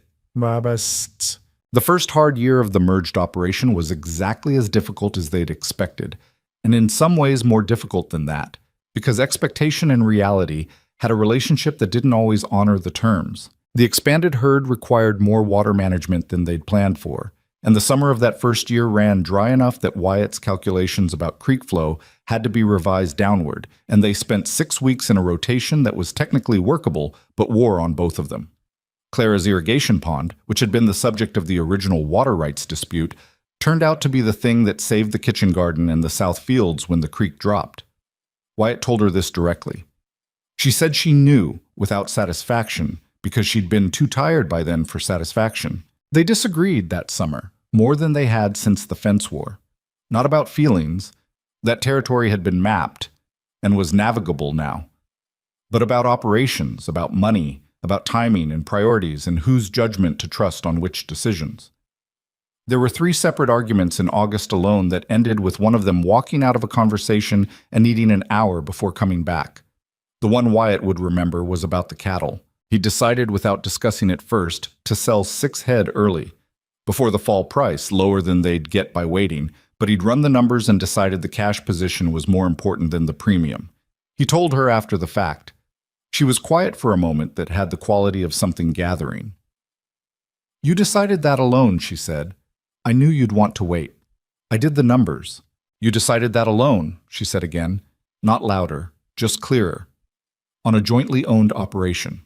first hard year of the merged operation was exactly as difficult as they'd expected, and in some ways more difficult than that, because expectation and reality had a relationship that didn't always honor the terms. The expanded herd required more water management than they'd planned for, and the summer of that first year ran dry enough that Wyatt's calculations about creek flow had to be revised downward, and they spent 6 weeks in a rotation that was technically workable but wore on both of them. Clara's irrigation pond, which had been the subject of the original water rights dispute, turned out to be the thing that saved the kitchen garden and the south fields when the creek dropped. Wyatt told her this directly. She said she knew, without satisfaction, because she'd been too tired by then for satisfaction. They disagreed that summer, more than they had since the fence war. Not about feelings, that territory had been mapped and was navigable now, but about operations, about money, about timing and priorities and whose judgment to trust on which decisions. There were 3 separate arguments in August alone that ended with one of them walking out of a conversation and needing an hour before coming back. The one Wyatt would remember was about the cattle. He decided, without discussing it first, to sell 6 head early, before the fall price, lower than they'd get by waiting, but he'd run the numbers and decided the cash position was more important than the premium. He told her after the fact. She was quiet for a moment that had the quality of something gathering. "You decided that alone," she said. "I knew you'd want to wait. I did the numbers." "You decided that alone," she said again, not louder, just clearer. "On a jointly owned operation."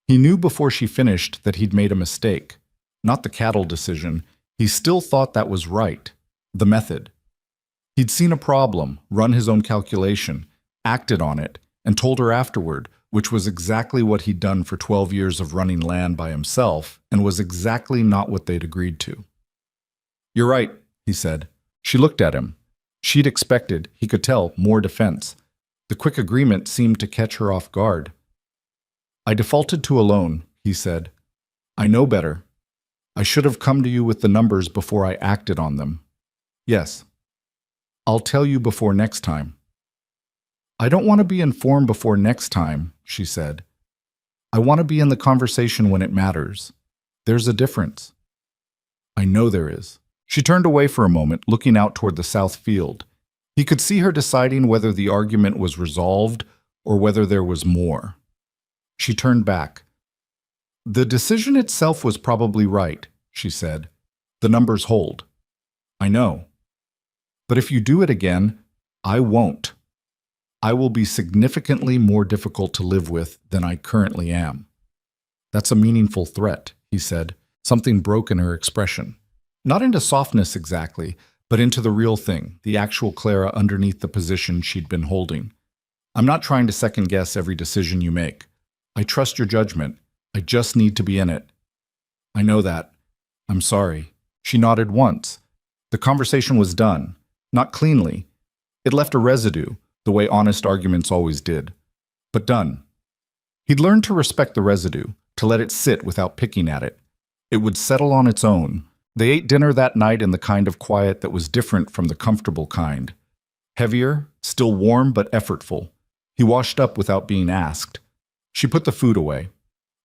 He knew before she finished that he'd made a mistake. Not the cattle decision. He still thought that was right. The method. He'd seen a problem, run his own calculation, acted on it, and told her afterward, which was exactly what he'd done for 12 years of running land by himself, and was exactly not what they'd agreed to. "You're right," he said. She looked at him. She'd expected, he could tell, more defense. The quick agreement seemed to catch her off guard. "I defaulted to a loan," he said. "I know better. I should have come to you with the numbers before I acted on them. Yes. I'll tell you before next time." "I don't want to be informed before next time," she said. "I want to be in the conversation when it matters. There's a difference." "I know there is." She turned away for a moment, looking out toward the south field. He could see her deciding whether the argument was resolved or whether there was more. She turned back. "The decision itself was probably right," she said. "The numbers hold." "I know. But if you do it again, I won't. I will be significantly more difficult to live with than I currently am." "That's a meaningful threat," he said. Something broke in her expression. Not into softness exactly, but into the real thing, the actual Clara underneath the position she'd been holding. "I'm not trying to second-guess every decision you make. I trust your judgment. I just need to be in it." I know that. I'm sorry. She nodded once. The conversation was done. Not cleanly. It left a residue, the way honest arguments always did. But done. He'd learned to respect the residue, to let it sit without picking at it. It would settle on its own. They ate dinner that night in the kind of quiet that was different from the comfortable kind. Heavier, still warm but effortful. He washed up without being asked. She put the food away.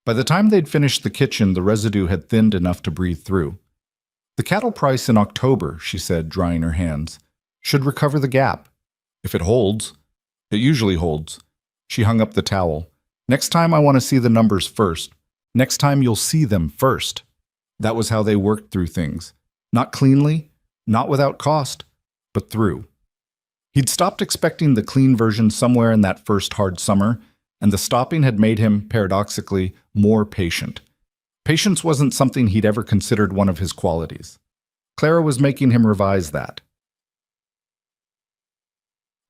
By the time they'd finished the kitchen, the residue had thinned enough to breathe through. The cattle price in October, she said, drying her hands, should recover the gap. If it holds. It usually holds. She hung up the towel. Next time I want to see the numbers first. Next time you'll see them first. That was how they worked through things. Not cleanly, not without cost, but through. He'd stopped expecting the clean version somewhere in that first hard summer, and the stopping had made him, paradoxically, more patient. Patience wasn't something he'd ever considered one of his qualities. Clara was making him revise that.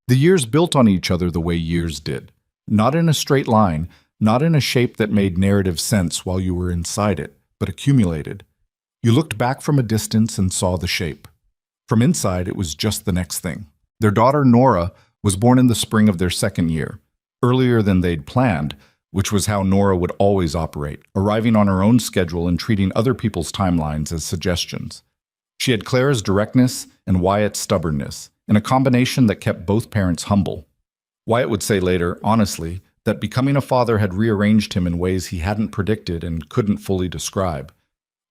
The years built on each other the way years did. Not in a straight line, not in a shape that made narrative sense while you were inside it, but accumulated. You looked back from a distance and saw the shape. From inside, it was just the next thing. Their daughter, Nora, was born in the spring of their second year, earlier than they'd planned, which was how Nora would always operate, arriving on her own schedule and treating other people's timelines as suggestions. She had Clara's directness and Wyatt's stubbornness, in a combination that kept both parents humble. Wyatt would say later, honestly, that becoming a father had rearranged him in ways he hadn't predicted and couldn't fully describe,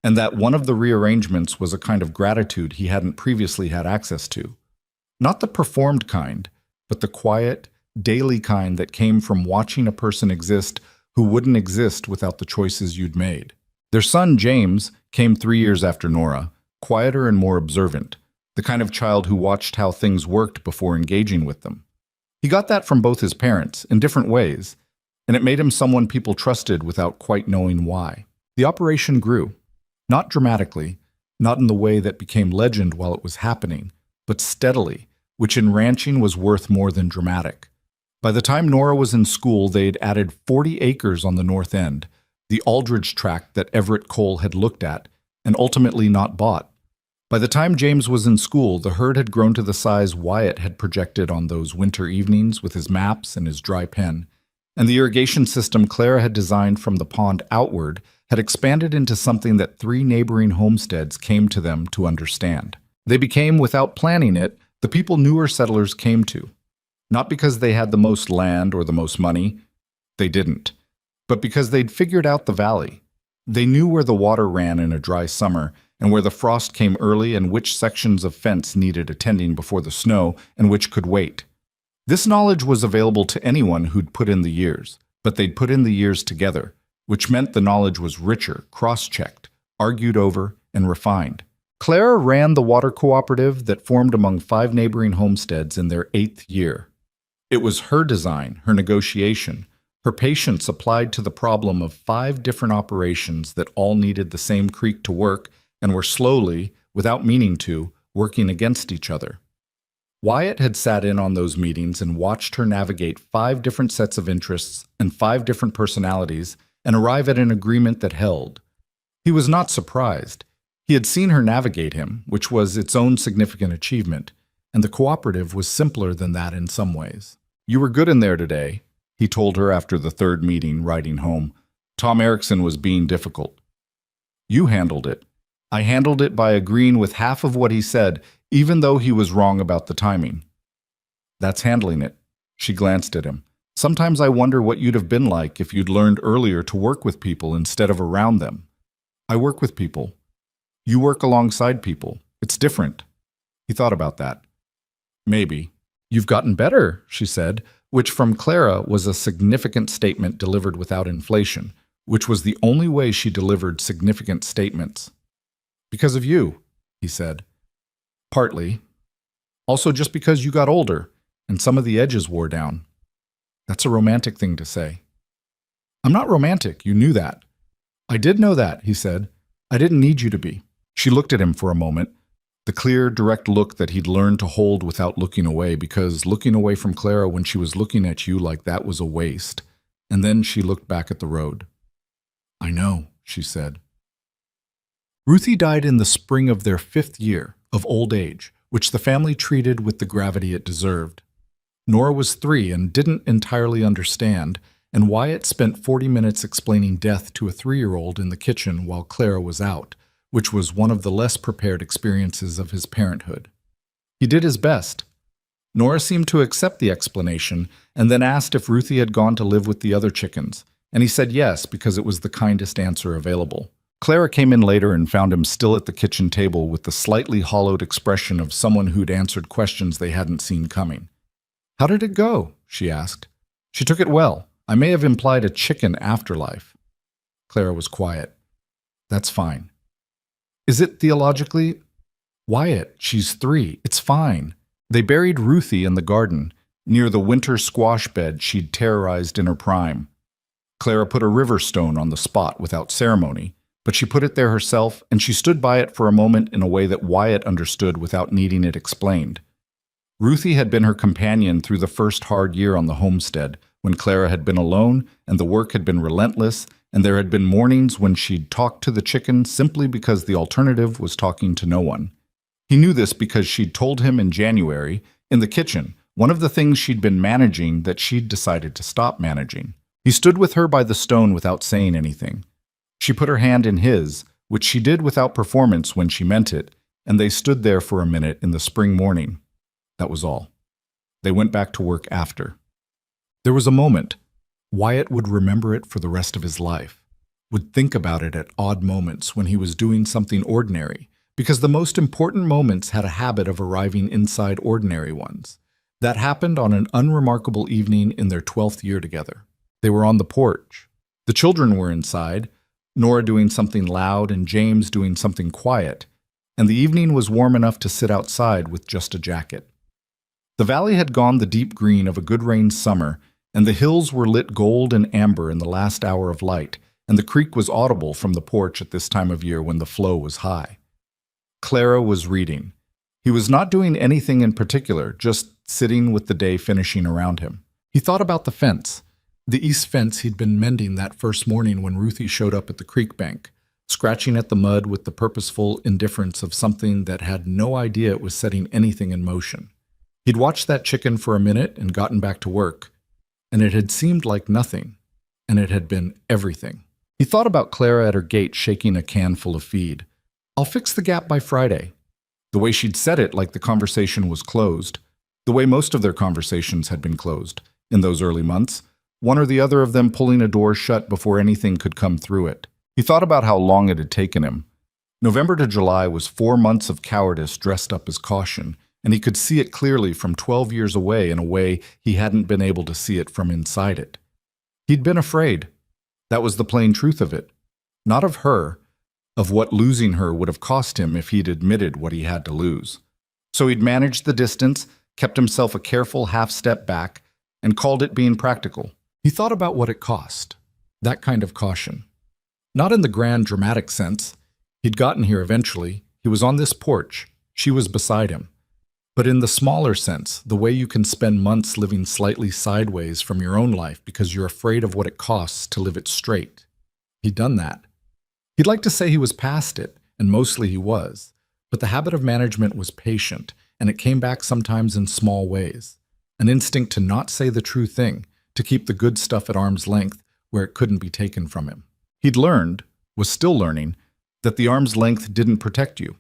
and that one of the rearrangements was a kind of gratitude he hadn't previously had access to. Not the performed kind, but the quiet, daily kind that came from watching a person exist who wouldn't exist without the choices you'd made. Their son, James, came 3 years after Nora, quieter and more observant, the kind of child who watched how things worked before engaging with them. He got that from both his parents, in different ways, and it made him someone people trusted without quite knowing why. The operation grew. Not dramatically, not in the way that became legend while it was happening, but steadily, which in ranching was worth more than dramatic. By the time Nora was in school, they'd added 40 acres on the north end, the Aldridge tract that Everett Cole had looked at and ultimately not bought. By the time James was in school, the herd had grown to the size Wyatt had projected on those winter evenings with his maps and his dry pen, and the irrigation system Clara had designed from the pond outward had expanded into something that 3 neighboring homesteads came to them to understand. They became, without planning it, the people newer settlers came to. Not because they had the most land or the most money. They didn't. But because they'd figured out the valley. They knew where the water ran in a dry summer, and where the frost came early and which sections of fence needed attending before the snow and which could wait. This knowledge was available to anyone who'd put in the years, but they'd put in the years together, which meant the knowledge was richer, cross-checked, argued over, and refined. Clara ran the water cooperative that formed among 5 neighboring homesteads in their 8th year. It was her design, her negotiation, her patience applied to the problem of 5 different operations that all needed the same creek to work and were slowly, without meaning to, working against each other. Wyatt had sat in on those meetings and watched her navigate 5 different sets of interests and 5 different personalities and arrive at an agreement that held. He was not surprised. He had seen her navigate him, which was its own significant achievement, and the cooperative was simpler than that in some ways. "You were good in there today," he told her after the 3rd meeting, riding home. "Tom Erickson was being difficult. You handled it. I handled it by agreeing with half of what he said, even though he was wrong about the timing." "That's handling it." She glanced at him. "Sometimes I wonder what you'd have been like if you'd learned earlier to work with people instead of around them." "I work with people. You work alongside people. It's different." He thought about that. "Maybe." "You've gotten better," she said, which from Clara was a significant statement delivered without inflation, which was the only way she delivered significant statements. "Because of you," he said. "Partly. Also just because you got older, and some of the edges wore down." "That's a romantic thing to say." "I'm not romantic, you knew that." "I did know that," he said. "I didn't need you to be." She looked at him for a moment, the clear, direct look that he'd learned to hold without looking away, because looking away from Clara when she was looking at you like that was a waste. And then she looked back at the road. "I know," she said. Ruthie died in the spring of their 5th year of old age, which the family treated with the gravity it deserved. Nora was 3 and didn't entirely understand, and Wyatt spent 40 minutes explaining death to a 3-year-old in the kitchen while Clara was out, which was one of the less prepared experiences of his parenthood. He did his best. Nora seemed to accept the explanation and then asked if Ruthie had gone to live with the other chickens, and he said yes because it was the kindest answer available. Clara came in later and found him still at the kitchen table with the slightly hollowed expression of someone who'd answered questions they hadn't seen coming. "How did it go?" she asked. "She took it well. I may have implied a chicken afterlife." Clara was quiet. "That's fine." "Is it theologically—" "Wyatt, she's 3. It's fine." They buried Ruthie in the garden, near the winter squash bed she'd terrorized in her prime. Clara put a river stone on the spot without ceremony, but she put it there herself, and she stood by it for a moment in a way that Wyatt understood without needing it explained. Ruthie had been her companion through the first hard year on the homestead, when Clara had been alone and the work had been relentless, and there had been mornings when she'd talked to the chicken simply because the alternative was talking to no one. He knew this because she'd told him in January, in the kitchen, one of the things she'd been managing that she'd decided to stop managing. He stood with her by the stone without saying anything. She put her hand in his, which she did without performance when she meant it, and they stood there for a minute in the spring morning. That was all. They went back to work after. There was a moment. Wyatt would remember it for the rest of his life, would think about it at odd moments when he was doing something ordinary, because the most important moments had a habit of arriving inside ordinary ones. That happened on an unremarkable evening in their 12th year together. They were on the porch. The children were inside, Nora doing something loud and James doing something quiet, and the evening was warm enough to sit outside with just a jacket. The valley had gone the deep green of a good rain summer, and the hills were lit gold and amber in the last hour of light, and the creek was audible from the porch at this time of year when the flow was high. Clara was reading. He was not doing anything in particular, just sitting with the day finishing around him. He thought about the fence, the east fence he'd been mending that first morning when Ruthie showed up at the creek bank, scratching at the mud with the purposeful indifference of something that had no idea it was setting anything in motion. He'd watched that chicken for a minute and gotten back to work, and it had seemed like nothing, and it had been everything. He thought about Clara at her gate shaking a can full of feed. "I'll fix the gap by Friday." The way she'd said it like the conversation was closed, the way most of their conversations had been closed in those early months, one or the other of them pulling a door shut before anything could come through it. He thought about how long it had taken him. November to July was 4 months of cowardice dressed up as caution, and he could see it clearly from 12 years away in a way he hadn't been able to see it from inside it. He'd been afraid. That was the plain truth of it. Not of her, of what losing her would have cost him if he'd admitted what he had to lose. So he'd managed the distance, kept himself a careful half-step back, and called it being practical. He thought about what it cost, that kind of caution. Not in the grand dramatic sense. He'd gotten here eventually. He was on this porch. She was beside him. But in the smaller sense, the way you can spend months living slightly sideways from your own life because you're afraid of what it costs to live it straight. He'd done that. He'd like to say he was past it, and mostly he was, but the habit of management was patient, and it came back sometimes in small ways. An instinct to not say the true thing, to keep the good stuff at arm's length where it couldn't be taken from him. He'd learned, was still learning, that the arm's length didn't protect you.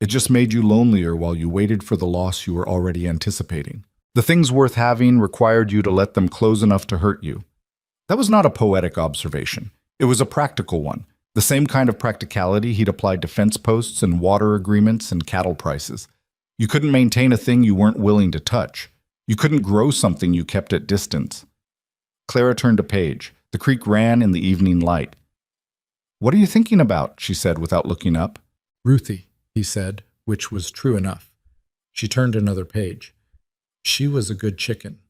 It just made you lonelier while you waited for the loss you were already anticipating. The things worth having required you to let them close enough to hurt you. That was not a poetic observation. It was a practical one. The same kind of practicality he'd applied to fence posts and water agreements and cattle prices. You couldn't maintain a thing you weren't willing to touch. You couldn't grow something you kept at distance. Clara turned a page. The creek ran in the evening light. "What are you thinking about?" she said without looking up. "Ruthie," he said, which was true enough. She turned another page. She was a good chicken.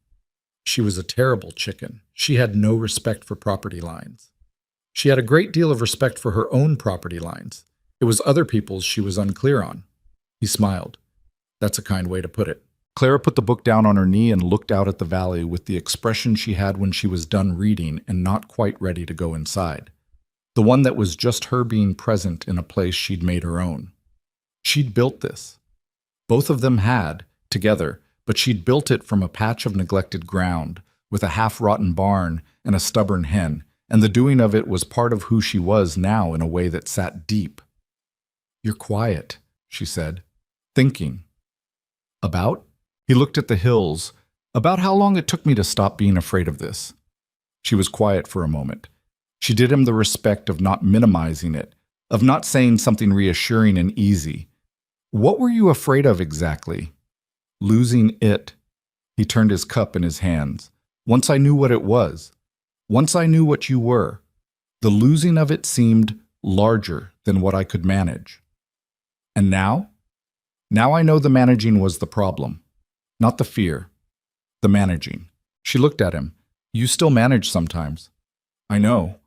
She was a terrible chicken. She had no respect for property lines. She had a great deal of respect for her own property lines. It was other people's she was unclear on. He smiled. That's a kind way to put it. Clara put the book down on her knee and looked out at the valley with the expression she had when she was done reading and not quite ready to go inside. the one that was just her being present in a place she'd made her own. She'd built this. Both of them had, together, but she'd built it from a patch of neglected ground, with a half-rotten barn and a stubborn hen, and the doing of it was part of who she was now in a way that sat deep. "You're quiet," she said. "Thinking." "About?" He looked at the hills. "About how long it took me to stop being afraid of this." She was quiet for a moment. She did him the respect of not minimizing it, of not saying something reassuring and easy. "What were you afraid of exactly?" "Losing it." He turned his cup in his hands. "Once I knew what it was. Once I knew what you were. The losing of it seemed larger than what I could manage. And now? Now I know the managing was the problem. Not the fear. The managing." She looked at him. "You still manage sometimes." "I know."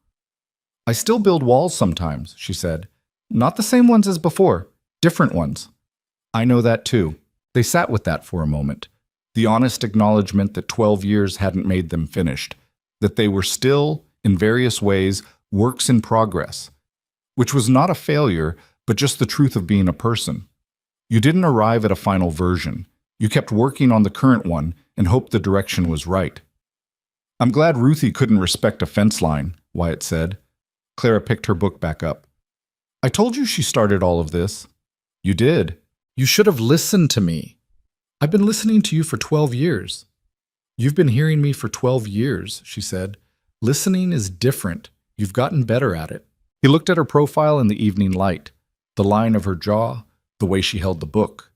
"I still build walls sometimes," she said. "Not the same ones as before. Different ones." "I know that too." They sat with that for a moment. The honest acknowledgement that 12 years hadn't made them finished. That they were still, in various ways, works in progress. Which was not a failure, but just the truth of being a person. You didn't arrive at a final version. You kept working on the current one and hoped the direction was right. "I'm glad Ruthie couldn't respect a fence line," Wyatt said. Clara picked her book back up. "I told you she started all of this." "You did. You should have listened to me. I've been listening to you for 12 years. "You've been hearing me for 12 years, she said. "Listening is different. You've gotten better at it." He looked at her profile in the evening light, the line of her jaw, the way she held the book,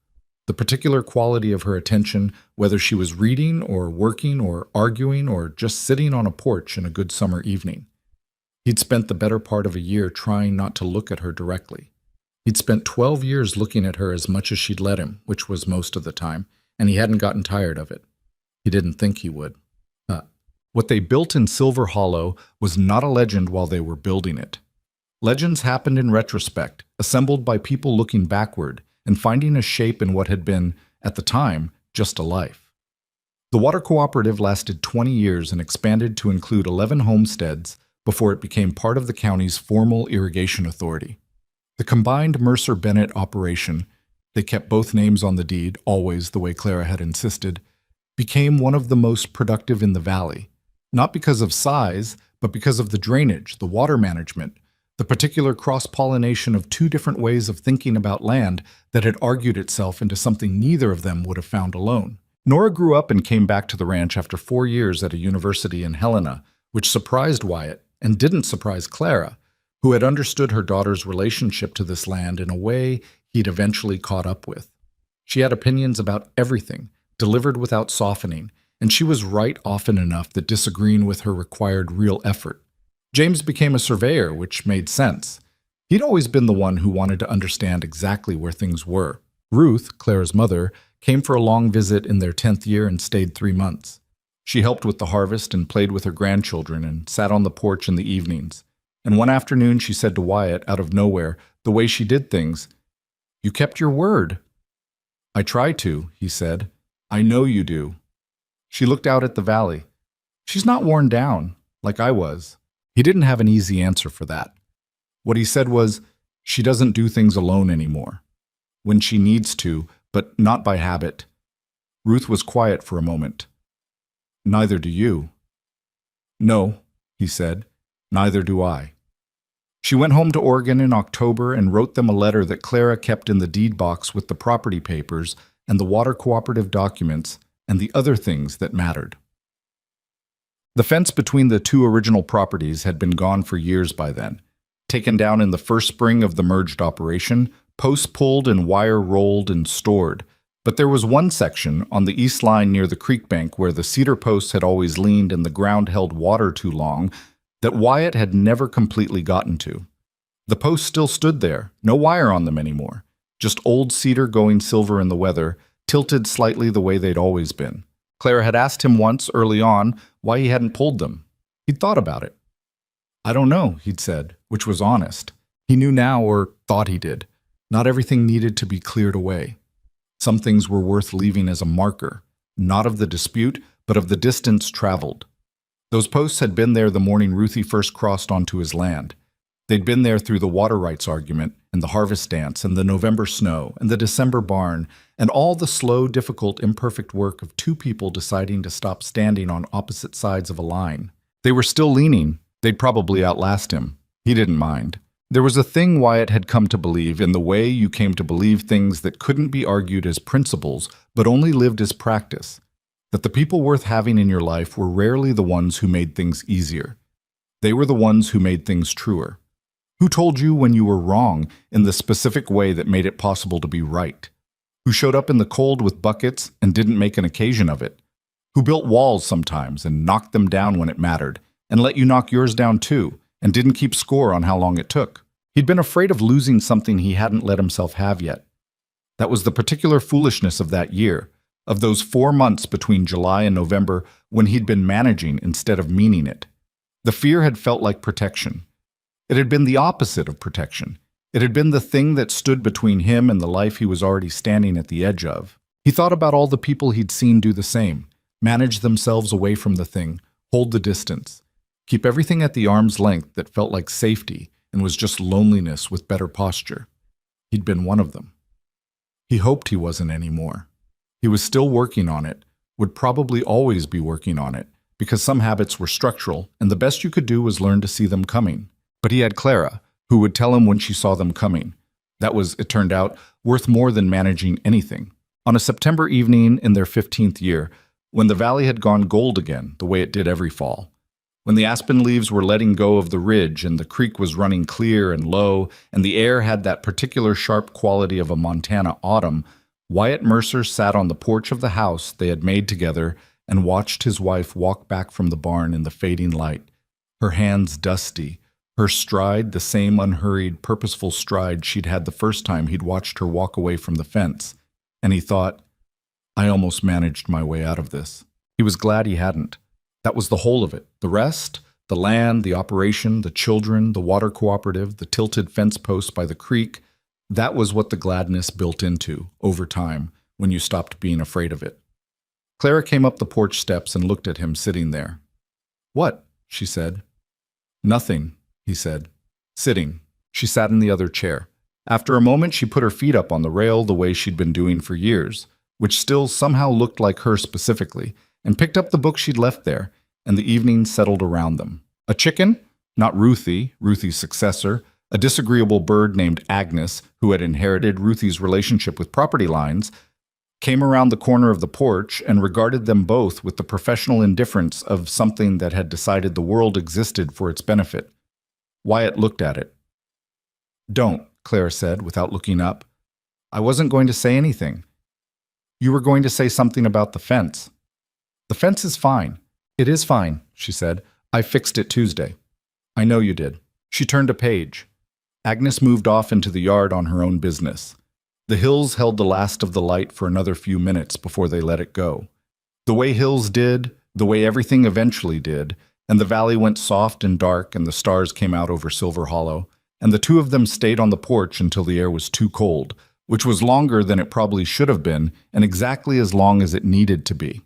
the particular quality of her attention, whether she was reading or working or arguing or just sitting on a porch in a good summer evening. He'd spent the better part of a year trying not to look at her directly. He'd spent 12 years looking at her as much as she'd let him, which was most of the time, and he hadn't gotten tired of it. He didn't think he would. What they built in Silver Hollow was not a legend while they were building it. Legends happened in retrospect, assembled by people looking backward and finding a shape in what had been, at the time, just a life. The water cooperative lasted 20 years and expanded to include 11 homesteads before it became part of the county's formal irrigation authority. The combined Mercer-Bennett operation, they kept both names on the deed, always the way Clara had insisted, became one of the most productive in the valley, not because of size, but because of the drainage, the water management, the particular cross-pollination of two different ways of thinking about land that had argued itself into something neither of them would have found alone. Nora grew up and came back to the ranch after 4 years at a university in Helena, which surprised Wyatt and didn't surprise Clara, who had understood her daughter's relationship to this land in a way he'd eventually caught up with. She had opinions about everything, delivered without softening, and she was right often enough that disagreeing with her required real effort. James became a surveyor, which made sense. He'd always been the one who wanted to understand exactly where things were. Ruth, Clara's mother, came for a long visit in their 10th year and stayed 3 months. She helped with the harvest and played with her grandchildren and sat on the porch in the evenings. And one afternoon she said to Wyatt, out of nowhere, the way she did things, "You kept your word." "I try to," he said. "I know you do." She looked out at the valley. "She's not worn down, like I was." He didn't have an easy answer for that. What he said was, "She doesn't do things alone anymore. When she needs to, but not by habit." Ruth was quiet for a moment. "Neither do you." "No," he said. "Neither do I." She went home to Oregon in October and wrote them a letter that Clara kept in the deed box with the property papers and the water cooperative documents and the other things that mattered. The fence between the two original properties had been gone for years by then. Taken down in the first spring of the merged operation, posts pulled and wire rolled and stored. But there was one section on the east line near the creek bank where the cedar posts had always leaned and the ground held water too long that Wyatt had never completely gotten to. The posts still stood there, no wire on them anymore, just old cedar going silver in the weather, tilted slightly the way they'd always been. Clara had asked him once, early on, why he hadn't pulled them. He'd thought about it. "I don't know," he'd said, which was honest. He knew now, or thought he did. Not everything needed to be cleared away. Some things were worth leaving as a marker, not of the dispute, but of the distance traveled. Those posts had been there the morning Ruthie first crossed onto his land. They'd been there through the water rights argument, and the harvest dance, and the November snow, and the December barn, and all the slow, difficult, imperfect work of two people deciding to stop standing on opposite sides of a line. They were still leaning. They'd probably outlast him. He didn't mind. There was a thing Wyatt had come to believe in the way you came to believe things that couldn't be argued as principles, but only lived as practice. That the people worth having in your life were rarely the ones who made things easier. They were the ones who made things truer. Who told you when you were wrong in the specific way that made it possible to be right? Who showed up in the cold with buckets and didn't make an occasion of it? Who built walls sometimes and knocked them down when it mattered, and let you knock yours down too, and didn't keep score on how long it took? He'd been afraid of losing something he hadn't let himself have yet. That was the particular foolishness of that year, of those 4 months between July and November when he'd been managing instead of meaning it. The fear had felt like protection. It had been the opposite of protection. It had been the thing that stood between him and the life he was already standing at the edge of. He thought about all the people he'd seen do the same, manage themselves away from the thing, hold the distance, keep everything at the arm's length that felt like safety and was just loneliness with better posture. He'd been one of them. He hoped he wasn't anymore. He was still working on it, would probably always be working on it, because some habits were structural, and the best you could do was learn to see them coming. But he had Clara, who would tell him when she saw them coming. That was, it turned out, worth more than managing anything. On a September evening in their 15th year, when the valley had gone gold again, the way it did every fall, when the aspen leaves were letting go of the ridge and the creek was running clear and low, and the air had that particular sharp quality of a Montana autumn, Wyatt Mercer sat on the porch of the house they had made together and watched his wife walk back from the barn in the fading light, her hands dusty, her stride the same unhurried, purposeful stride she'd had the first time he'd watched her walk away from the fence. And he thought, I almost managed my way out of this. He was glad he hadn't. That was the whole of it. The rest, the land, the operation, the children, the water cooperative, the tilted fence post by the creek, that was what the gladness built into, over time, when you stopped being afraid of it. Clara came up the porch steps and looked at him sitting there. What? She said. Nothing, he said. Sitting. She sat in the other chair. After a moment, she put her feet up on the rail the way she'd been doing for years, which still somehow looked like her specifically, and picked up the book she'd left there, and the evening settled around them. A chicken? Not Ruthie, Ruthie's successor, a disagreeable bird named Agnes, who had inherited Ruthie's relationship with property lines, came around the corner of the porch and regarded them both with the professional indifference of something that had decided the world existed for its benefit. Wyatt looked at it. Don't, Clara said, without looking up. I wasn't going to say anything. You were going to say something about the fence. The fence is fine. It is fine, she said. I fixed it Tuesday. I know you did. She turned a page. Agnes moved off into the yard on her own business. The hills held the last of the light for another few minutes before they let it go. The way hills did, the way everything eventually did, and the valley went soft and dark and the stars came out over Silver Hollow, and the two of them stayed on the porch until the air was too cold, which was longer than it probably should have been and exactly as long as it needed to be.